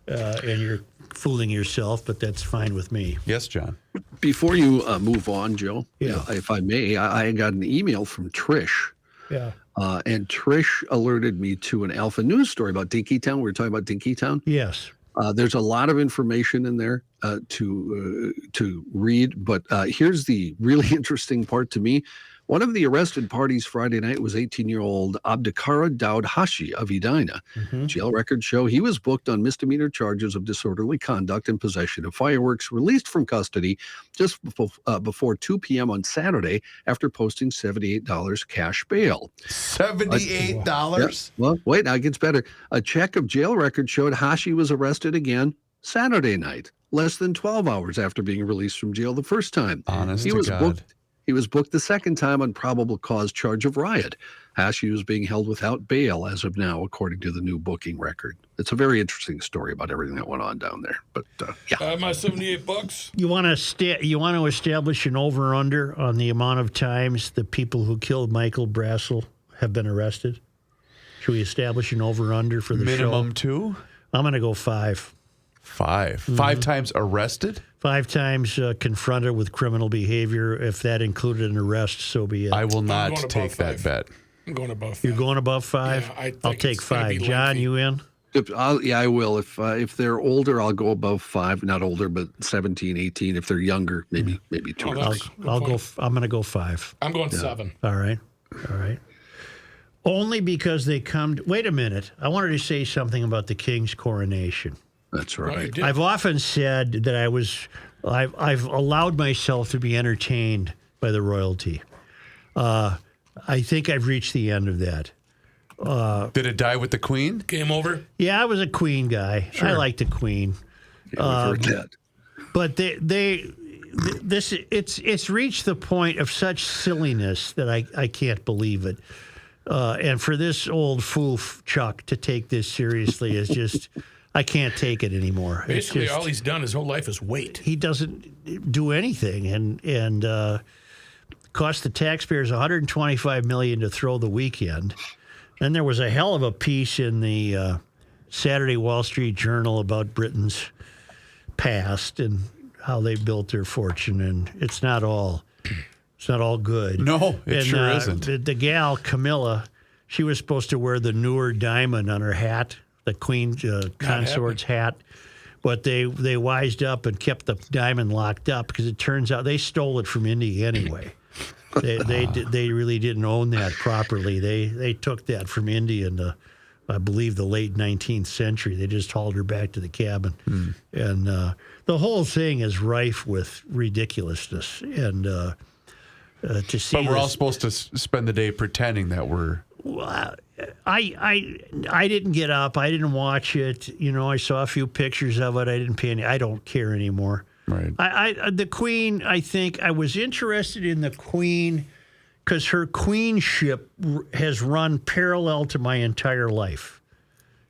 and you're fooling yourself, but that's fine with me. Yes, John. Before you move on, Joe, Yeah. if I may, I got an email from Trish. Yeah. And Trish alerted me to an Alpha News story about Dinkytown. We were talking about Dinkytown. Yes. There's a lot of information in there to read, but here's the really interesting part to me. One of the arrested parties Friday night was 18-year-old Abdikara Daud Hashi of Edina. Jail records show he was booked on misdemeanor charges of disorderly conduct and possession of fireworks, released from custody just before 2 p.m. on Saturday after posting $78 cash bail. $78? Well, wait, now it gets better. A check of jail records showed Hashi was arrested again Saturday night, less than 12 hours after being released from jail the first time. Honest to God. Booked. He was booked the second time on probable cause charge of riot. Hashi was being held without bail as of now, according to the new booking record. It's a very interesting story about everything that went on down there. But yeah, my $78. You want to establish an over/under on the amount of times the people who killed Michael Brasel have been arrested? Should we establish an over-under for the Minimum show? 2? I'm going to go 5. 5. 5 times arrested? 5 times confronted with criminal behavior. If that included an arrest, so be it. I will not take that bet. I'm going above 5. You're going above 5? Yeah, I'll take 5. John, you in? Yeah, I will. If they're older, I'll go above 5. Not older, but 17, 18. If they're younger, maybe 2. I'm going to go 5. I'm going 7. All right. Only because they come. Wait a minute. I wanted to say something about the king's coronation. That's right. I've often said that I've allowed myself to be entertained by the royalty. I think I've reached the end of that. Did it die with the Queen? Game over? Yeah, I was a Queen guy. Sure. I like the Queen. Yeah, we've heard that. But it's reached the point of such silliness that I can't believe it. And for this old fool Chuck to take this seriously is just, I can't take it anymore. Basically, all he's done his whole life is wait. He doesn't do anything, and cost the taxpayers $125 million to throw the weekend. Then there was a hell of a piece in the Saturday Wall Street Journal about Britain's past and how they built their fortune, and it's not all good. No, it sure isn't. The gal Camilla, she was supposed to wear the newer diamond on her hat, the Queen consort's hat, but they wised up and kept the diamond locked up because it turns out they stole it from India anyway. They really didn't own that properly. They took that from India in the, I believe, the late 19th century. They just hauled her back to the cabin, and the whole thing is rife with ridiculousness. And to see, but we're all supposed to spend the day pretending that we're. I didn't get up. I didn't watch it. I saw a few pictures of it. I didn't pay any. I don't care anymore. Right. The Queen, I think I was interested in the Queen because her queenship has run parallel to my entire life.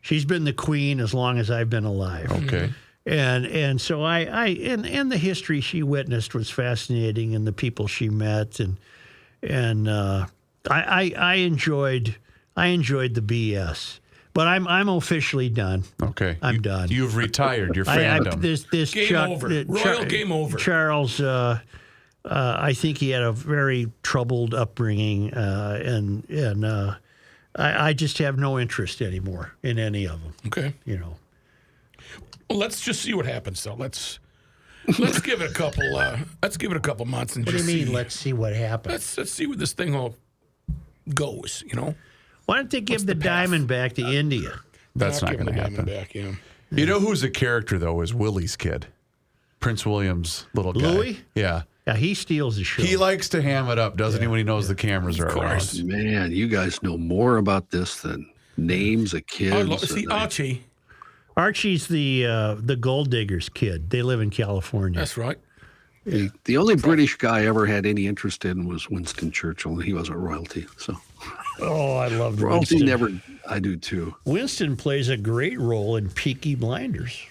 She's been the Queen as long as I've been alive. Okay. And so and the history she witnessed was fascinating, and the people she met, and I enjoyed the BS. But I'm officially done. Okay. I'm done. You've retired your fandom. This game Chuck, over. Royal game over. Charles, I think he had a very troubled upbringing, and I just have no interest anymore in any of them. Okay. Well, let's just see what happens, though. Let's give it a couple. Let's give it a couple months and what just do you mean? see. Let's see what happens. Let's see where this thing all goes. Why don't they give the diamond back to India? That's not going to happen. Back, yeah. You know who's a character though? Is Willie's kid, Prince William's little guy. Louis? Yeah. Yeah, he steals the show. He likes to ham it up, doesn't he? When he knows the cameras are around. Man, you guys know more about this than names of kids. See, Archie. Archie's the gold digger's kid. They live in California. That's right. The only British guy I ever had any interest in was Winston Churchill, and he wasn't royalty. So, I love royalty. Winston. I do too. Winston plays a great role in Peaky Blinders.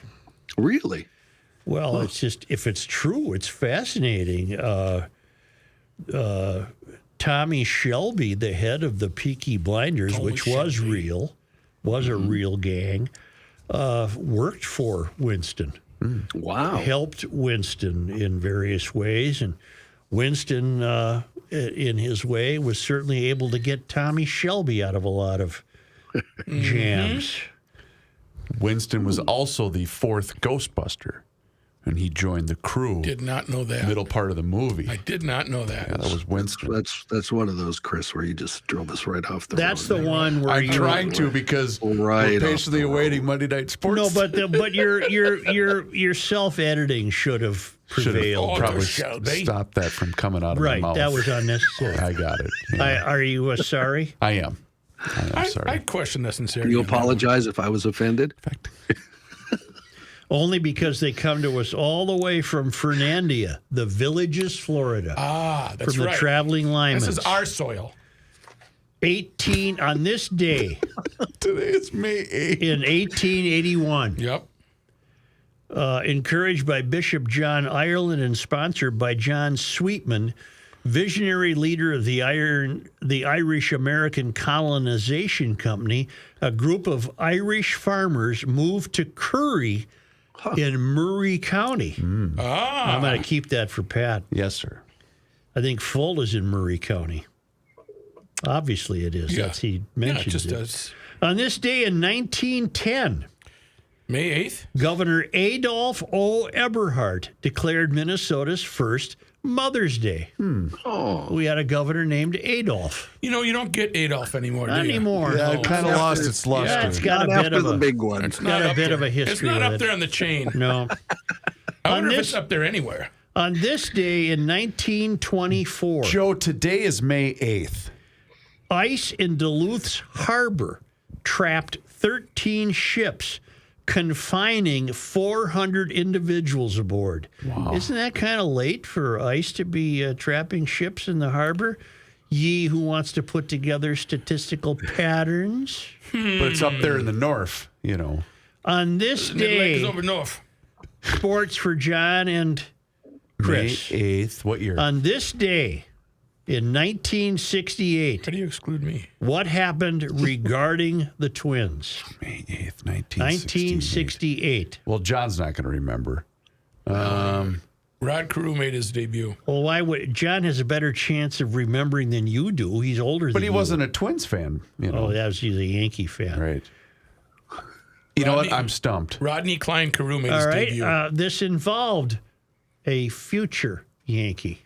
Really? Well, it's just, if it's true, it's fascinating. Tommy Shelby, the head of the Peaky Blinders, which was real, was a real gang, worked for Winston. Wow. Helped Winston in various ways. And Winston, in his way, was certainly able to get Tommy Shelby out of a lot of jams. Winston was also the 4th Ghostbuster, and he joined the crew. Did not know that. Middle part of the movie. I did not know that. Yeah, that was Winston. That's one of those, Chris, where you just drove us right off the road. That's the one where I'm trying to because we're patiently awaiting Monday Night Sports. No, but your self-editing should have prevailed. Probably stop that from coming out of my mouth. Right, that was unnecessary. I got it. Yeah. Are you sorry? I am. Sorry. I question the sincerity. Can you apologize if I was offended? Only because they come to us all the way from Fernandina, the Villages, Florida. That's from right. the traveling Lymans. This is our soil. 18 on this day. Today is May 8th. In 1881. Yep. Encouraged by Bishop John Ireland and sponsored by John Sweetman, visionary leader of the Irish American Colonization Company, a group of Irish farmers moved to Curry in Murray County. I'm going to keep that for Pat. Yes, sir. I think Full is in Murray County. Obviously it is. Yeah. He mentions just it. does. On this day in 1910, May 8th? Governor Adolph O. Eberhart declared Minnesota's first Mother's Day. We had a governor named Adolph. You know, you don't get Adolf anymore, Not do you? anymore. Yeah, No. it kind of lost its luster. Yeah, it's got a Not bit after of the a big one. It's got a bit of a history. It's not with up it. there on the chain. No. I wonder if this- it's up there anywhere. On this day in 1924, Joe, today is May 8th. ice in Duluth's harbor trapped 13 ships, confining 400 individuals aboard. Wow. Isn't that kind of late for ice to be trapping ships in the harbor? Ye who wants to put together statistical patterns. But it's up there in the north, you know. On this Lake is day, over north. sports for John and Chris. May 8th. What year? On this day in 1968, How do you exclude me? what happened regarding the Twins? May 8th, 1968. 1968. Well, John's not going to remember. Rod Carew made his debut. Well, why would John has a better chance of remembering than you do? He's older But than he you. wasn't a Twins fan, you know. Oh, that was he's a Yankee fan. Right. You know what? Rodney- I'm stumped. Rodney Klein Carew made All his right. debut. This involved a future Yankee.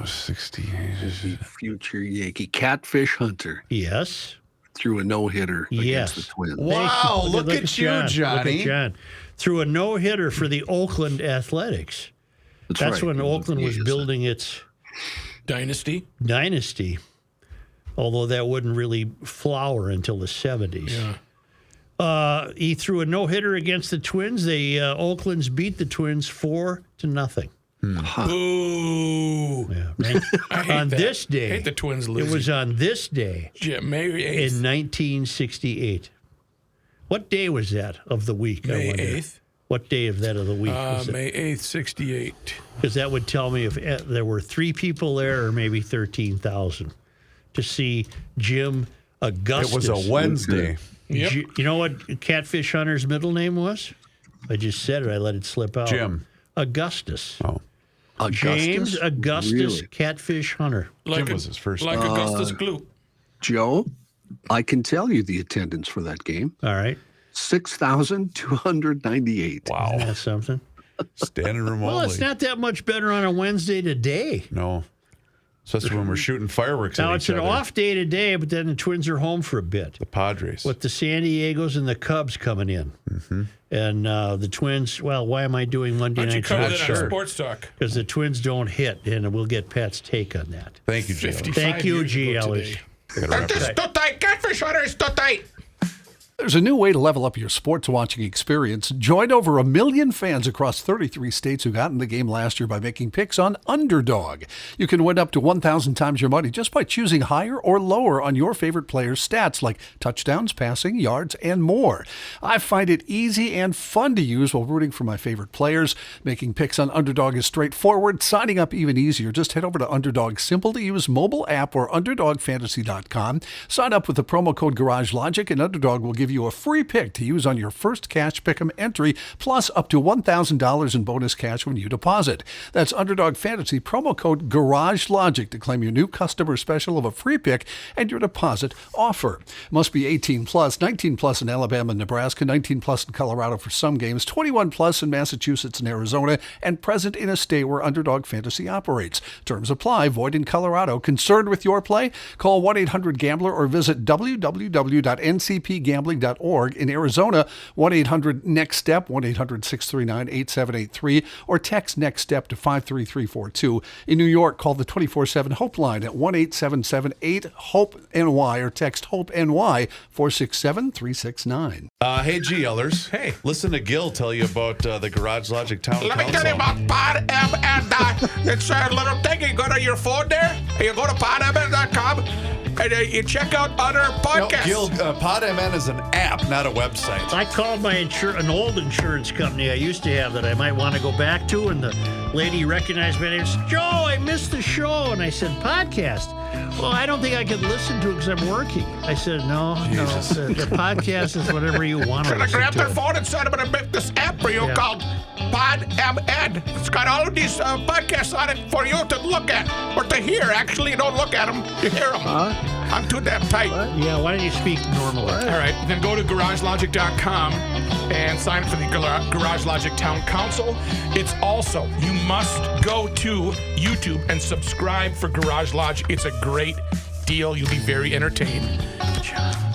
68. Future Yankee catfish hunter Yes. threw a no-hitter Yes. against the Twins. Wow, Thank look at you, John. Johnny. Look at John. Threw a no-hitter for the Oakland Athletics. That's right. when Oakland was Yes. building its Dynasty. dynasty, although that wouldn't really flower until the 70s. Yeah. He threw a no-hitter against the Twins. The Oaklands beat the Twins 4-0. Boo. Yeah. I hate On that. this day, I hate the Twins it losing. was on this day Yeah, May 8th. in 1968. What day was that of the week? I May wonder. 8th. What day of that of the week was it? May 8th, 68. Because that would tell me if there were 3 people there or maybe 13,000 to see Jim Augustus. It was a Wednesday. Yep. You know what Catfish Hunter's middle name was? I just said it. I let it slip out. Jim. Augustus. Oh. James Augustus Really? Catfish Hunter. Like Jim was his first Like name. Augustus Gloop. Joe, I can tell you the attendance for that game. All right. 6,298. Wow. That's something. Standing room Well, only. it's not that much better on a Wednesday today. No. Especially when we're shooting fireworks Now, at it's each an other. off day today, but then the Twins are home for a bit. The Padres. With the San Diegos and the Cubs coming in. Mm-hmm. And the Twins, well, why am I doing Monday Why don't you Night cover Sports? that on Sports Talk? Because the Twins don't hit, and we'll get Pat's take on that. Thank you, Jim. 55 Thank you, years G. ago Ellers. today. Gotta wrap it up. Catfish Hunter is too tight. There's a new way to level up your sports watching experience. Join over 1 million fans across 33 states who got in the game last year by making picks on Underdog. You can win up to 1,000 times your money just by choosing higher or lower on your favorite players' stats like touchdowns, passing, yards, and more. I find it easy and fun to use while rooting for my favorite players. Making picks on Underdog is straightforward. Signing up even easier. Just head over to Underdog's simple-to-use mobile app or UnderdogFantasy.com. Sign up with the promo code GarageLogic, and Underdog will give you a free pick to use on your first cash pick'em entry, plus up to $1,000 in bonus cash when you deposit. That's Underdog Fantasy, promo code GarageLogic to claim your new customer special of a free pick and your deposit offer. Must be 18 plus, 19 plus in Alabama and Nebraska, 19 plus in Colorado for some games, 21 plus in Massachusetts and Arizona, and present in a state where Underdog Fantasy operates. Terms apply. Void in Colorado. Concerned with your play? Call 1-800-GAMBLER or visit www.ncpgambling.org. In Arizona, 1-800-NEXT-STEP, 1-800-639-8783, or text NEXT STEP to 53342. In New York, call the 24/7 Hope line at 1-877-8-HOPE-NY or text HOPE-NY 467-369. Hey, G. Ellers. Hey. Listen to Gil tell you about the Garage Logic Town Let me Council. tell you about PodM, and it's a little thing. You go to your phone there, and you go to podm.com. and you check out other podcasts. PodMN is an app, not a website. I called my an old insurance company I used to have that I might want to go back to, and the lady recognized my name and said, Joe, I missed the show. And I said, podcast? Well, I don't think I could listen to it because I'm working. I said, no, the podcast is whatever you want to listen to. Should I grab their phone and said, I'm going to make this app for you called PodMN. It's got all of these podcasts on it for you to look at, or to hear. Actually, you don't look at them, you hear them. I'm too damn tight. Yeah, why don't you speak normally? All right, then go to GarageLogic.com and sign up for the Garage Logic Town Council. It's also, you must go to YouTube and subscribe for Garage Logic. It's a great deal. You'll be very entertained. Good job.